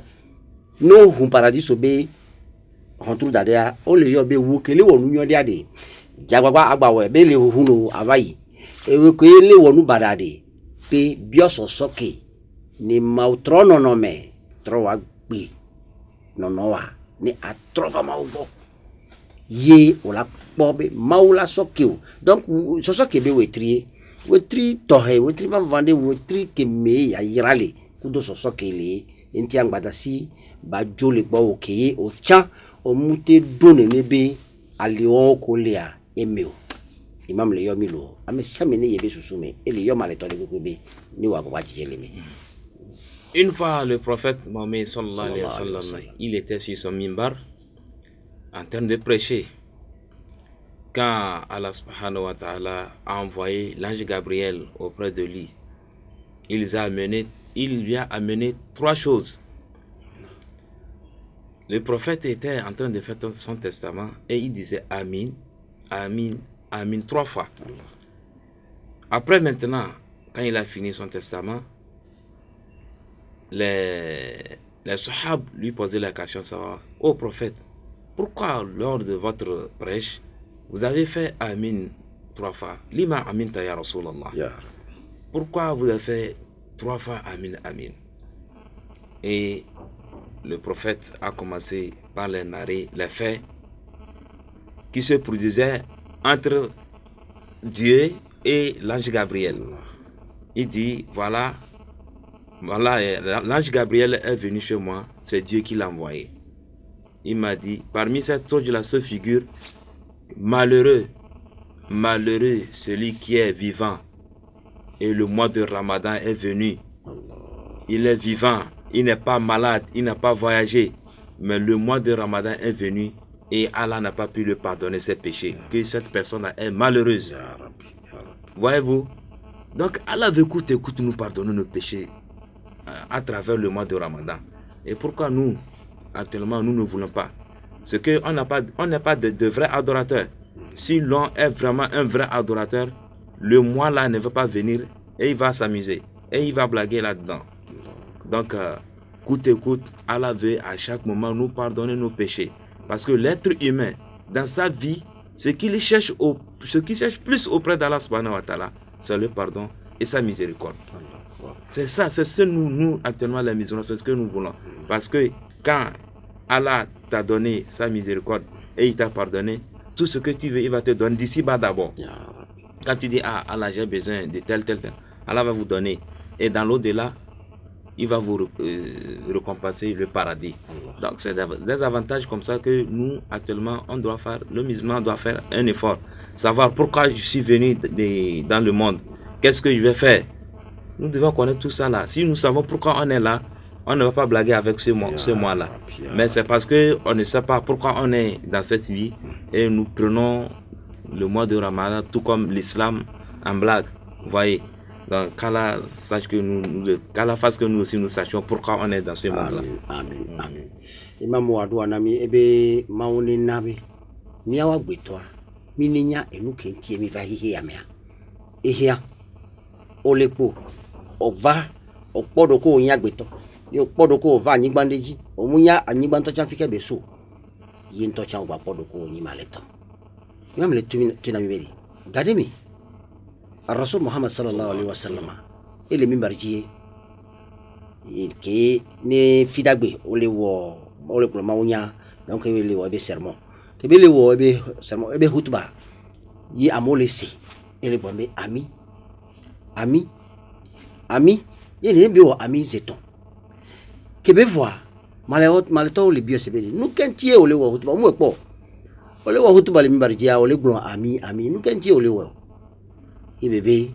No hun paradiso be hontru dade a o le yo be wo kele wonu nyo de ade. Jagbagba agbawe be le hunu avayi. E we ko le wonu badade. Pe bioso soke ni mautrono no me. Trowa gbe nonowa ni atrova maubo ye ola pobe maula sokeu donc so soke be wetri tohe wetri va vande wetri ke me ya yirale kudo so soke le enti angbadasi ba jole gbo oke o cha o mute done nebe aliwo ko lea emeo imam le yomi lo ame samene yebe susume ele yoma le tole gobe ni wa ba jijeleme. Une fois, le prophète Mohammed sallallahu alayhi wa sallam, il était sur son mimbar en train de prêcher. Quand Allah subhanahu wa ta'ala a envoyé l'ange Gabriel auprès de lui, il lui a amené 3 choses. Le prophète était en train de faire son testament et il disait Amin, Amin, Amin 3 fois. Après maintenant, quand il a fini son testament, les Sahab lui posaient la question, savoir, ô prophète, pourquoi lors de votre prêche, vous avez fait Amin 3 fois? Lima Amin ta ya Rasulallah. Pourquoi vous avez fait 3 fois Amin, Amin? Et le prophète a commencé par les narrer les faits qui se produisaient entre Dieu et l'ange Gabriel. Il dit, voilà, l'ange Gabriel est venu chez moi, c'est Dieu qui l'a envoyé. Il m'a dit, parmi ces choses-là se figure, malheureux celui qui est vivant. Et le mois de Ramadan est venu. Il est vivant, il n'est pas malade, il n'a pas voyagé. Mais le mois de Ramadan est venu et Allah n'a pas pu lui pardonner ses péchés. Que cette personne est malheureuse. Voyez-vous? Donc Allah veut écoute nous pardonner nos péchés à travers le mois de Ramadan. Et pourquoi nous, actuellement, nous ne voulons pas? C'est qu'on n'est pas de vrais adorateurs. Si l'on est vraiment un vrai adorateur, le mois là ne va pas venir et il va s'amuser. Et il va blaguer là-dedans. Donc, écoute, Allah veut à chaque moment nous pardonner nos péchés. Parce que l'être humain, dans sa vie, ce qu'il cherche plus auprès d'Allah subhanahu wa ta'ala, c'est le pardon et sa miséricorde. C'est ça, c'est ce que nous actuellement les musulmans, c'est ce que nous voulons. Parce que quand Allah t'a donné sa miséricorde et il t'a pardonné, tout ce que tu veux, il va te donner d'ici-bas d'abord. Quand tu dis, ah, Allah, j'ai besoin de tel, Allah va vous donner. Et dans l'au-delà, il va vous récompenser le paradis. Donc, c'est des avantages comme ça que nous, actuellement, on doit faire, le musulman doit faire un effort. Savoir pourquoi je suis venu dans le monde. Qu'est-ce que je vais faire? Nous devons connaître tout ça là. Si nous savons pourquoi on est là, on ne va pas blaguer avec ce mois-là. Mais c'est parce qu'on ne sait pas pourquoi on est dans cette vie et nous prenons le mois de Ramadan tout comme l'islam en blague. Vous voyez? Donc, qu'Allah fasse que nous aussi nous sachions pourquoi on est dans ce monde-là. Amen. Amen. Imam Wadou Anami, ebe mauni nabi, miawa gwetwa, mininya enu kentie mi va hiya mea. Ehia, olepo, okva, okpodoko onya gbeto. Yo podoko va nyigbandeji, omunya anyigbanto chanfike beso. Yinto chan oba podoko onyi maleto. Imam le tunami beri. Gademi. Rasul Muhammad sallallahu alaihi wasallam ele mimbarji ke ne fidagbe ole ko mawunya donc ele wo be sermon te be le wo be sermon be hutba yi amole si ele bombe ami ye ne be wo ami zeton ke be voir maleto le bio sebeli nu kentie ole wo hutba mu epo ole wo hutba le mimbarji a ole gbon ami nu kentie ole wo et bébé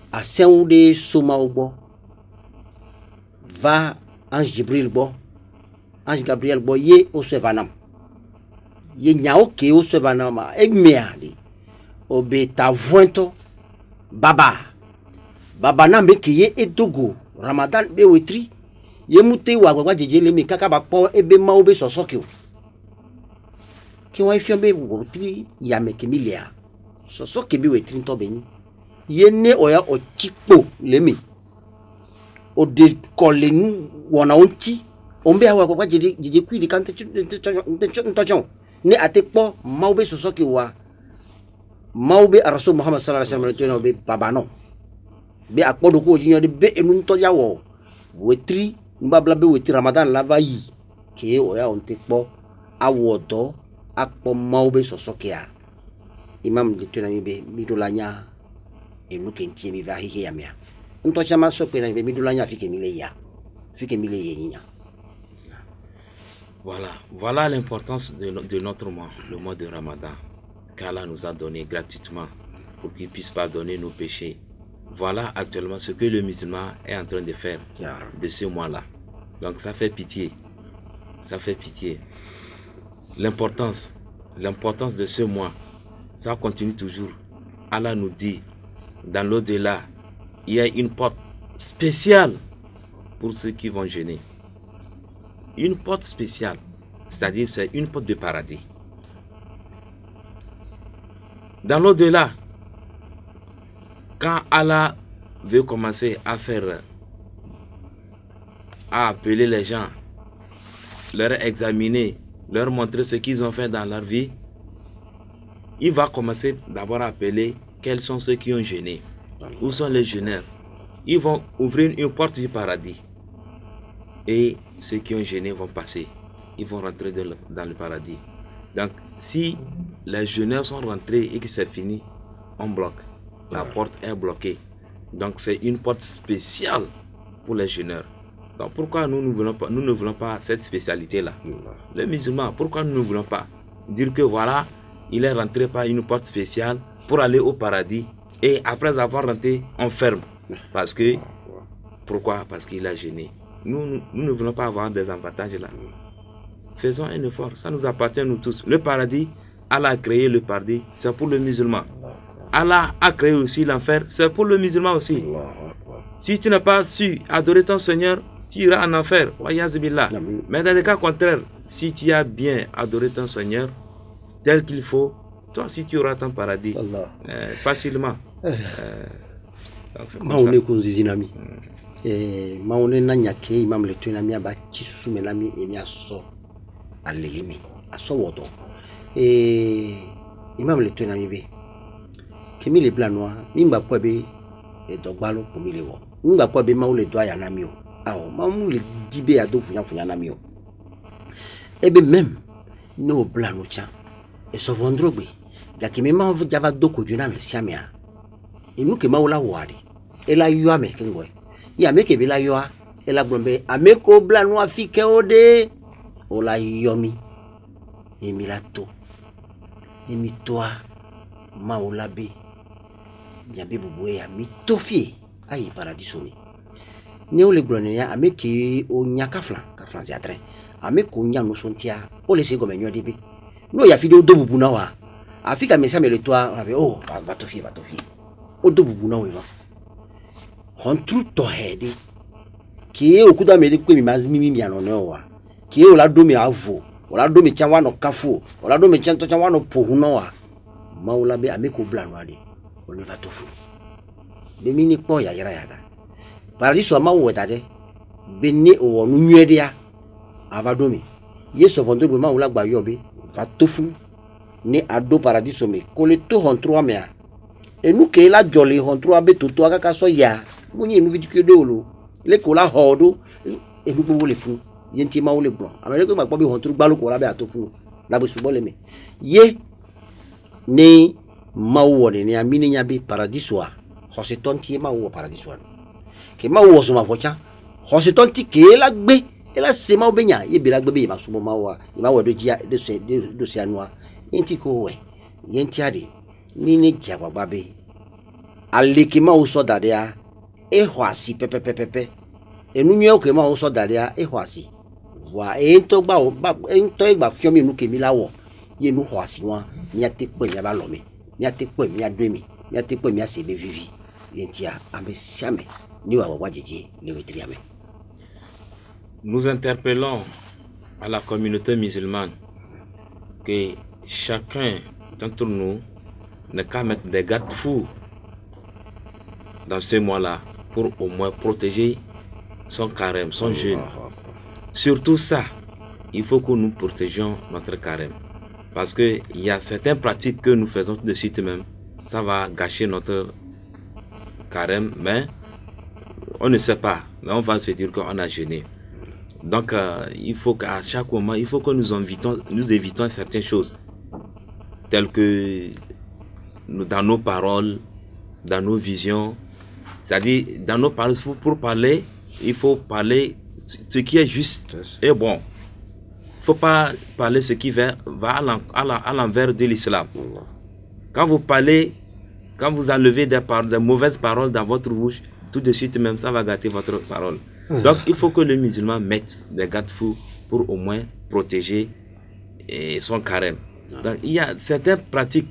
à Saint-Oudé Somaobo va Ange Jibril bo Ange Gabriel bo ye au Sevanam ye nyao ke au Sevanam egmeade obeta vointo baba nambe ke ye edogo Ramadan be wetri ye mute wa jejele mi kaka ba po ebe ma obe sosoke o ki wa ifiombe wotri ya mekemilia so kebi wetrin to beni yene oya ochikpo lemi o de kolenu wona onti ombe awa kwa jeje kwiri kan ntochon ne atekpo maube so ke wa maube araso Muhammad sallallahu alaihi wasallam be babano be akpodo ko jinyo de be enu nto yawo wetri mbabla be wetri Ramadan la va yi ke oya ontekpo awodo akpo maube so ke ya Imam de tunami be midolanya enu kentie mi va hiya mea nto chama so pe na be midolanya fike mile yinya. Voilà l'importance de notre mois, le mois de Ramadan, qu'Allah nous a donné gratuitement pour qu'il puisse pardonner nos péchés. Voilà actuellement ce que le musulman est en train de faire de ce mois-là. Donc ça fait pitié. L'importance de ce mois, ça continue toujours. Allah nous dit, dans l'au-delà, il y a une porte spéciale pour ceux qui vont jeûner. Une porte spéciale, c'est-à-dire c'est une porte de paradis. Dans l'au-delà, quand Allah veut commencer à appeler les gens, leur examiner, leur montrer ce qu'ils ont fait dans leur vie, il va commencer d'abord à appeler quels sont ceux qui ont jeûné. Où sont les jeûneurs? Ils vont ouvrir une porte du paradis. Et ceux qui ont jeûné vont passer. Ils vont rentrer dans le paradis. Donc, si les jeûneurs sont rentrés et que c'est fini, on bloque. La porte est bloquée. Donc, c'est une porte spéciale pour les jeûneurs. Donc, pourquoi nous ne voulons pas cette spécialité-là? Les musulmans, pourquoi nous ne voulons pas dire que voilà, il est rentré par une porte spéciale pour aller au paradis et après avoir rentré, on ferme. Pourquoi? Parce qu'il a jeûné. Nous ne voulons pas avoir des avantages là. Faisons un effort, ça nous appartient nous tous. Le paradis, Allah a créé le paradis, c'est pour le musulman. Allah a créé aussi l'enfer, c'est pour le musulman aussi. Si tu n'as pas su adorer ton Seigneur, tu iras en enfer. Mais dans le cas contraire, si tu as bien adoré ton Seigneur, tel qu'il faut, toi aussi tu auras ton paradis facilement. Donc c'est comme ça. Maone na nyake imam le tuna mi aba chisusu melami emi aso alelimi aso wodo imam le tuna mi be kemi le blanc noir mimba kwa be e dogbalo ko mi le wo mimba kwa be ma o le do aya na mi o awo mamu le dibe ado funya na mio ebe même no blano cha e so vendrogbe ga ki me ma vu java doko juna me siamia inu ke ma wala wari e la yo ame kengo ya me ke bi la yo e la gbombe ame ko blano afike ode o la yomi e mi la to e mi toa ma wala be ya be bubu ya mi tofie ayi paradiso mi ne o le glone ya ame ke o nya kaflan ti atre ame ko nya no sontia o le se go menyo dibi no ya fide o do bubu na wa afika me le toa ave oh va tofie o do bubu na we va hon tru to hedi ki o kuda me le pe mi mi ano no wa ki o la do mi avo o la do mi chan wa no kafu o la do mi chan wa no pohu no wa maula be ame ko blano ade o le va tofu be mi ni po ya yara yada paradiso ma wo dade be ni o onu nyedia avadomi yeso vondo be ma wala gba yo be va tofu ni ado paradiso me ko le to hon 3 mea enu ke la jolly hon 3 be to aka so ya mo ni enu vidike do lo le ko la hodo enu gbogbo le fun yenti ma wo le gbon amere ko ma gbo be hon 3 gba lo ko la be atofu la be subo le me ye ni ma wo ni amini nya be paradiso a hositon ti ma wo paradiso a ke ma wo so ma focha hositon ti ke la gbe e la se ma obenya ye bi la gbe be ma subo ma wa e ma wo do jia do se anua yenti ko we yenti ade ni ne jagba be aliki ma wo so dade a e hwasi pepepepepe enu nwe o ke ma wo so dade a e hwasi wa e to gba fiomi nu ke mi lawo ye nu hwasi wa mi ate pe mi ba lo mi ate pe mi ado mi ate pe mi ase be vivi yenti a ame siame ni wa wajeje le wetri ame. Nous interpellons à la communauté musulmane que chacun d'entre nous n'a qu'à mettre des garde-fous dans ce mois-là pour au moins protéger son carême, son jeûne. Surtout ça, il faut que nous protégions notre carême. Parce qu'il y a certaines pratiques que nous faisons tout de suite même. Ça va gâcher notre carême, mais on ne sait pas. Mais on va se dire qu'on a jeûné. Donc, il faut qu'à chaque moment, il faut que nous évitons certaines choses, telles que dans nos paroles, dans nos visions. C'est-à-dire, dans nos paroles, pour parler, il faut parler ce qui est juste et bon. Il ne faut pas parler ce qui va à l'envers de l'islam. Quand vous parlez, quand vous enlevez des mauvaises paroles dans votre bouche, tout de suite même, ça va gâter votre parole. Donc, il faut que le musulman mette des garde-fous pour au moins protéger son carême. Donc, il y a certaines pratiques,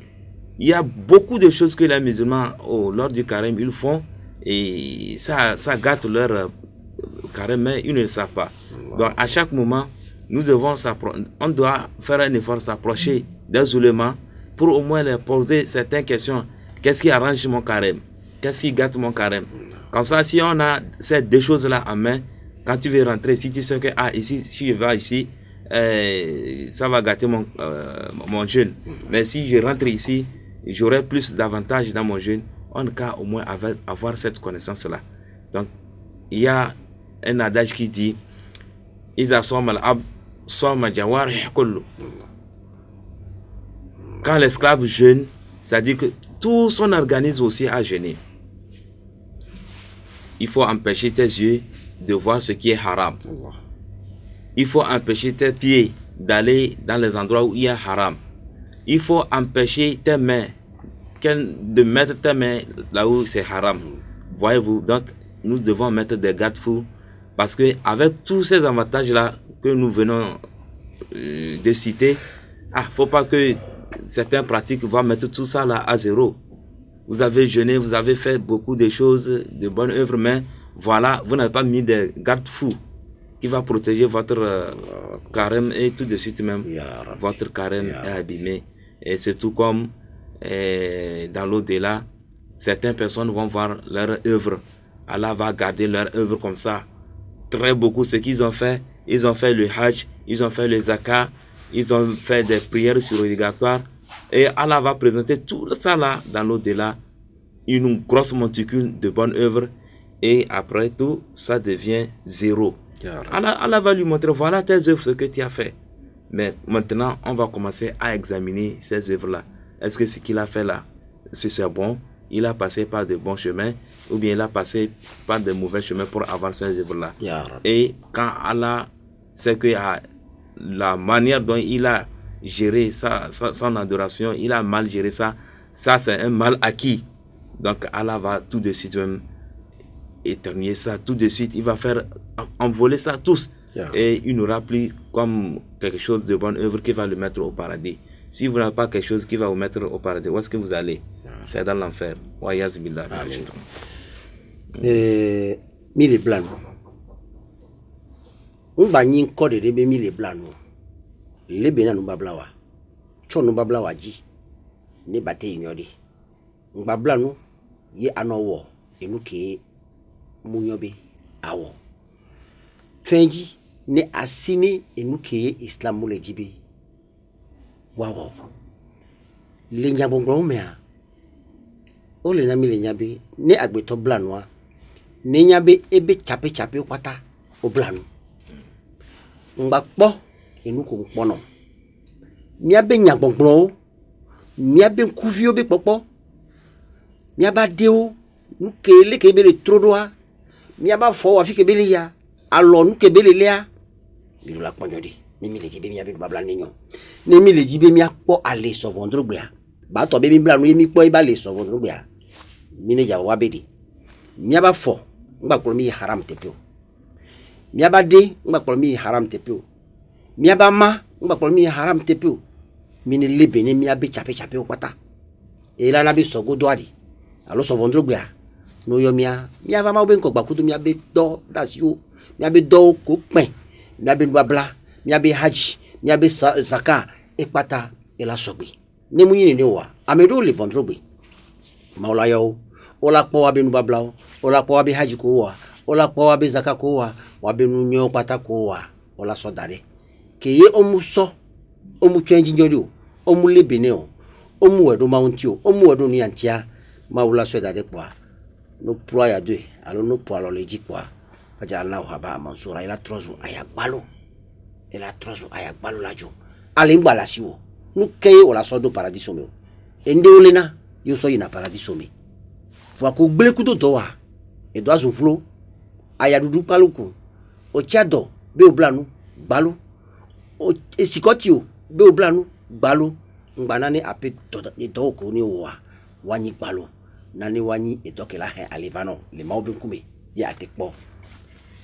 il y a beaucoup de choses que les musulmans, lors du carême, ils font et ça gâte leur carême, mais ils ne le savent pas. Donc, à chaque moment, on doit faire un effort, s'approcher des oulémas pour au moins leur poser certaines questions. Qu'est-ce qui arrange mon carême? Qu'est-ce qui gâte mon carême? Comme ça, si on a ces deux choses-là en main, quand tu veux rentrer, si tu sais que ici, si je vais ici, ça va gâter mon jeûne. Mais si je rentre ici, j'aurai plus d'avantages dans mon jeûne. On a au moins avoir cette connaissance-là. Donc, il y a un adage qui dit quand l'esclave jeûne, c'est-à-dire que tout son organisme aussi a jeûné. Il faut empêcher tes yeux de voir ce qui est haram. Il faut empêcher tes pieds d'aller dans les endroits où il y a haram. Il faut empêcher tes mains de mettre tes mains là où c'est haram. Voyez-vous, donc nous devons mettre des garde-fous parce que avec tous ces avantages-là que nous venons de citer, faut pas que certaines pratiques vont mettre tout ça là à zéro. Vous avez jeûné, vous avez fait beaucoup de choses, de bonnes œuvres, mais voilà, vous n'avez pas mis des garde-fous qui va protéger votre carême et tout de suite même, votre carême est abîmé. Et c'est tout comme dans l'au-delà, certaines personnes vont voir leur œuvre. Allah va garder leur œuvre comme ça. Très beaucoup, ce qu'ils ont fait, ils ont fait le hajj, ils ont fait le zakat, ils ont fait des prières surrogatoires. Et Allah va présenter tout ça là dans l'au-delà, une grosse monticule de bonnes œuvres et après tout, ça devient zéro. Allah va lui montrer, voilà tes œuvres, ce que tu as fait. Mais maintenant, on va commencer à examiner ces œuvres-là. Est-ce que ce qu'il a fait là, c'est bon? Il a passé par de bons chemins ou bien il a passé par de mauvais chemins pour avoir ces œuvres-là. Et quand Allah sait que la manière dont il a géré son adoration, il a mal géré ça, ça c'est un mal acquis. Donc Allah va tout de suite même éternuer ça, tout de suite, il va faire envoler ça tous. Et il n'aura plus comme quelque chose de bonne œuvre qui va le mettre au paradis. Si vous n'avez pas quelque chose qui va vous mettre au paradis, où est-ce que vous allez? C'est dans l'enfer. Wayaz billah. Mille blancs. On va n'y code de mille blancs. Les bénins nous bablawa. Chon nous bablawa ji. Ne bate ignori. On babla nous. Ye anowo. Et nous qui mounyobe awo. Fenji ne asine et nous qui islam moule jibe. Wawo. Le nyabongro mea. Ole na mi le nyabe ne agbeto blanwa. Ne nyabe ebe chape kwata o blanu. Mbakpo enu ko mpono. Miabe nyabongro. Miabe nkuvio be popo. Miaba deo nu kele kebele trodoa. Miaba fo afi kebele ya. Alors nu kebele lea. Mi la kponyodi. Mi le jibe miabe babla ninyo. Ne mi le jibe miakpo ale so vondro gbea. Ba to be mi blanu mi kpo iba le so vondro gbea. Mine ja wabedi. Miaba fo ngba kpolo mi haram tepio. Miaba de ngba kpolo mi haram tepio. Miaba ma ngba kpolo mi haram tepio. Mine lebe ne miabe chape kwata. E la na be sogo doari. Alo so vondro gbea. No yo miaba ma oben ko gbakudu miabe do dasio. Miabe do ko pen. Miabe babla, miabe haji, miabe zaka ekpata e la sogbe. Ne mu yin ne wa. Amedo le vondro gbe. Maula yo ola po wa benu babla ola po wa be haji ko wa ola po wa be zaka ko wa benu nyo pata ko wa ola so dare keye omu so omu change njori omu lebene o omu wedo maunti o omu wedo ni antia maula so dare kwa no pro ya de alo no pro alo leji kwa faja Allah haba mansura ila trozu ayagbalo lajo ale ngbala siwo nu keye ola so do paradiso me ende olena yo so ina paradiso me wa ko gbele kudo do wa e do azunflo aya dudu paluku o chado be oblanu gbalo o esikoti o be oblanu gbalo ngbana ni ape do ko ni wa wani gbalo nani wani e do kela he alivano le maobe kume ya tekpo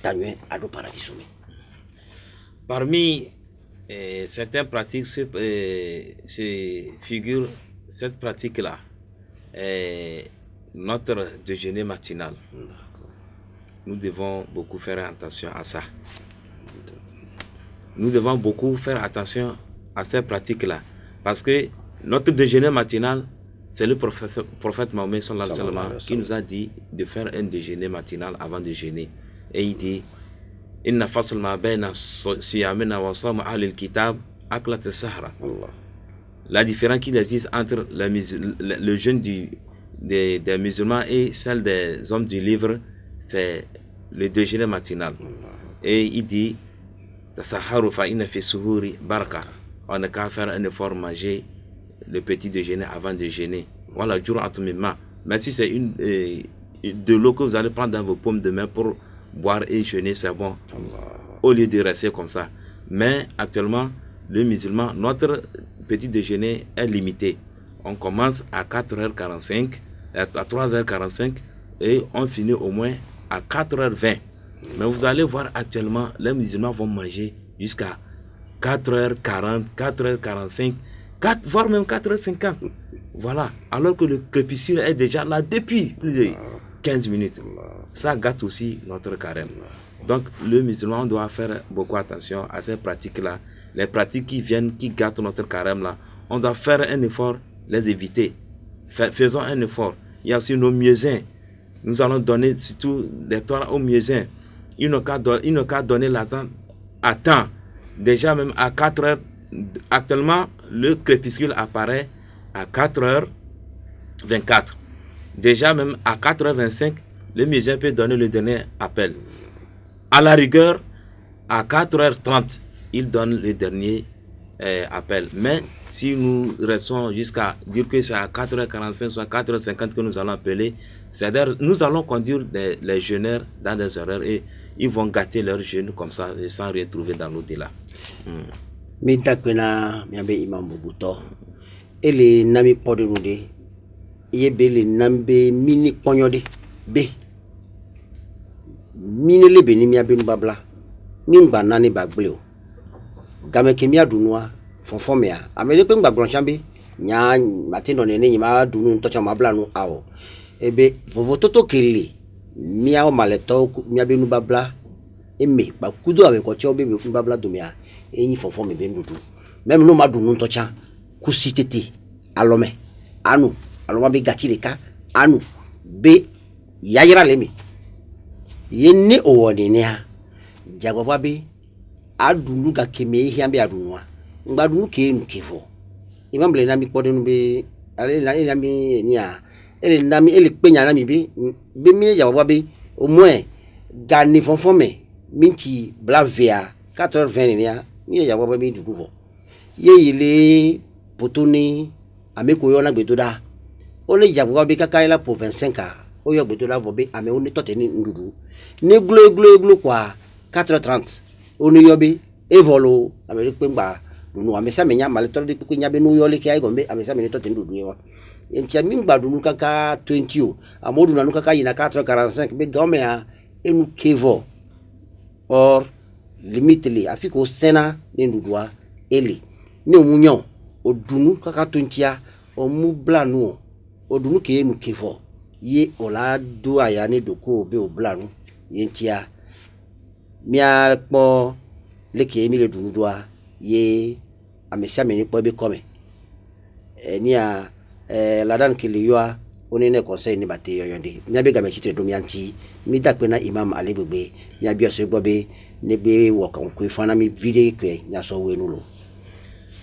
tanwe ado paradiso me. Parmi certaines pratiques se figure cette pratique-là, notre déjeuner matinal. Nous devons beaucoup faire attention à ça. Nous devons beaucoup faire attention à ces pratiques-là. Parce que notre déjeuner matinal, c'est le prophète Mahomet sallallahu alayhi wa sallam qui nous a dit de faire un déjeuner matinal avant de jeûner. Et il dit Inna fasl ma bayna siyamina wa sawm ahli al-kitab aklat as-sahra. La différence qu'il existe entre le jeûne des musulmans et celle des hommes du livre, c'est le déjeuner matinal. Et il dit Tasaharu fa inna fi suhuri baraka. On n'a qu'à faire un effort, manger le petit déjeuner avant de jeûner. Voilà, jur'atu mimma. Mais si c'est de l'eau que vous allez prendre dans vos paumes de main pour boire et jeûner, c'est bon. Au lieu de rester comme ça. Mais actuellement, le musulman, notre petit déjeuner est limité. On commence à 4h45, à 3h45 et on finit au moins à 4h20. Mais vous allez voir actuellement, les musulmans vont manger jusqu'à 4h40, 4h45, voire même 4h50. Voilà. Alors que le crépuscule est déjà là depuis plus de 15 minutes. Ça gâte aussi notre carême. Donc le musulman doit faire beaucoup attention à ces pratiques-là. Les pratiques qui gâtent notre carême là, on doit faire un effort, les éviter. Faisons un effort. Il y a aussi nos muezzins. Nous allons donner surtout des Torahs aux muezzins. Il n'a qu'à donner l'argent à temps. Déjà même à 4 heures. Actuellement, le crépuscule apparaît à 4h24. Déjà même à 4h25, le musicien peut donner le dernier appel. À la rigueur, à 4h30, il donne le dernier appel. Mais si nous restons jusqu'à dire que c'est à 4h45, soit 4h50 que nous allons appeler, c'est-à-dire nous allons conduire les jeûneurs dans des horaires et ils vont gâter leurs jeûnes comme ça et sans rien trouver dans l'au-delà. Mintakwena miabe imam bubuto ele nami poderude yebe le nambe mini ponyode be mini lebe ni miabe nubabla nimba nani bagbleo game kemia dunwa fonfomia amele pe ngba glonchambe nya matindo nene nyima dunu ntocha mabla nu awo ebe vovototo kele mia o maleto miabe nubabla eme ba kudo awe ko chobe be nubabla domia enyi fonfome be ndudu même no madunu ntocha kusitete alome anu aloma be gachireka anu be yayira lemi yenne owoni ne ha jagwa be adunu ga keme hiambe adunwa ngbadunu ke enu kefo imamble na mi podenu be ale na mi nia ele na mi ele penya na mi be mi jagwa be au moins gani fonfome minti blavia 4h20 nia mi jagwa be duduvo ye ile potoni ameko yo na gbedoda o le jagwa be kakaila pour 25 ans o yo gbedoda vo be ame oni toteni ndudu ne glo kwa 4h30 oni yobe evolo ameri pemba dunu amesa menya maleto de ku nyabe no yole kai gombe amesa menya toteni ndudu yo entia mingba dunu kaka 20 o amodu na kaka ina 4h45 be gome a enu kevo or limite li afiko sena ne ndudua ele ne omunyo odunu kaka 20 o mu blanu odunu ke enu kevo ye ola do aya ne doko be o blanu yentia mia po leke mi le dunudua ye amesia meni po be come nia la dan ke le yoa onene conseil ni bate yoyonde mia be ga me chitre do mianti mi dakpe na imam ali bebe mia bia so gbobe ne be wo kan ko fana mi video kwe nya so we nulo.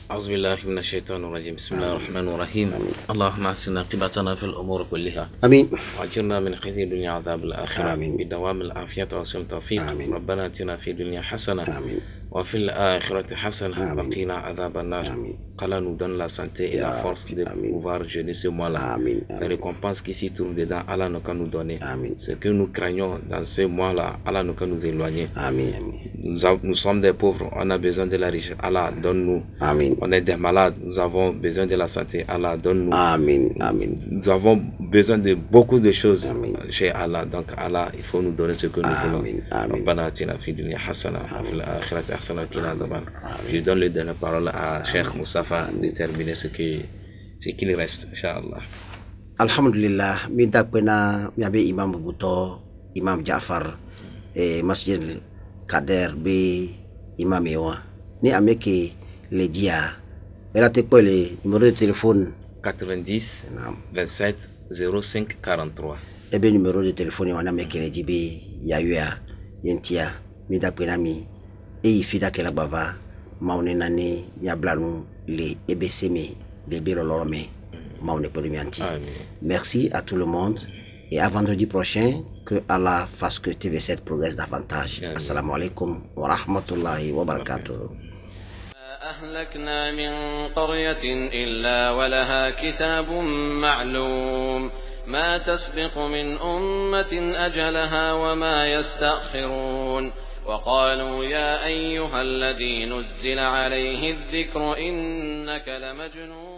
أعوذ بالله من الشيطان الرجيم بسم الله الرحمن الرحيم اللهم أحسن عاقبتنا في الأمور كلها آمين وأجرنا من خزي الدنيا عذاب الآخرة آمين بدوام العافية وحسن التوفيق ربنا آتنا في الدنيا حسنة آمين وفي الآخرة حسنة آمين وقنا عذاب النار آمين. qu'Allah nous donne la santé et la force de pouvoir jeûner ce mois-là. Amen. Les récompenses qui s'y trouvent dedans, Allah nous nous donner. Amen. Ce que nous craignons dans ce mois-là, Allah nous éloigner. Amen. Nous sommes des pauvres, on a besoin de la richesse. Allah donne-nous. Amen. On est des malades, nous avons besoin de la santé. Allah donne-nous. Amen. Amen. Nous avons besoin de beaucoup de choses Amen. chez Allah. Donc Allah, il faut nous donner ce que nous voulons. Amen. ربنا آتنا في الدنيا حسنة وفي الآخرة حسنة وقنا عذاب النار. Je donne le dernier parole à Cheikh Moustapha de terminer ce qu'il reste, Inch'Allah. Alhamdulillah, mi dakpena mi abe imam buto, imam Jafar, masjid Kader be imam ewa. Ni ameke le dia. Elle te quoi le numéro de téléphone 90 27 05 43. Ebe numéro de téléphone wana ameke le jibe yayua yentia mi dakpena mi e fida kela bava maune nane ya blanu le ebeseme bébé lolorome maune polimianti. Merci à tout le monde et à vendredi prochain que Allah fasse que TV7 progresse davantage. Assalamu alaikum wa rahmatullahi wa barakatuh. أهلكنا من قرية إلا ولها كتاب معلوم ما تسبق من أمة أجلها وما يستأخرون وقالوا يا أيها الذي نزل عليه الذكر إنك لمجنون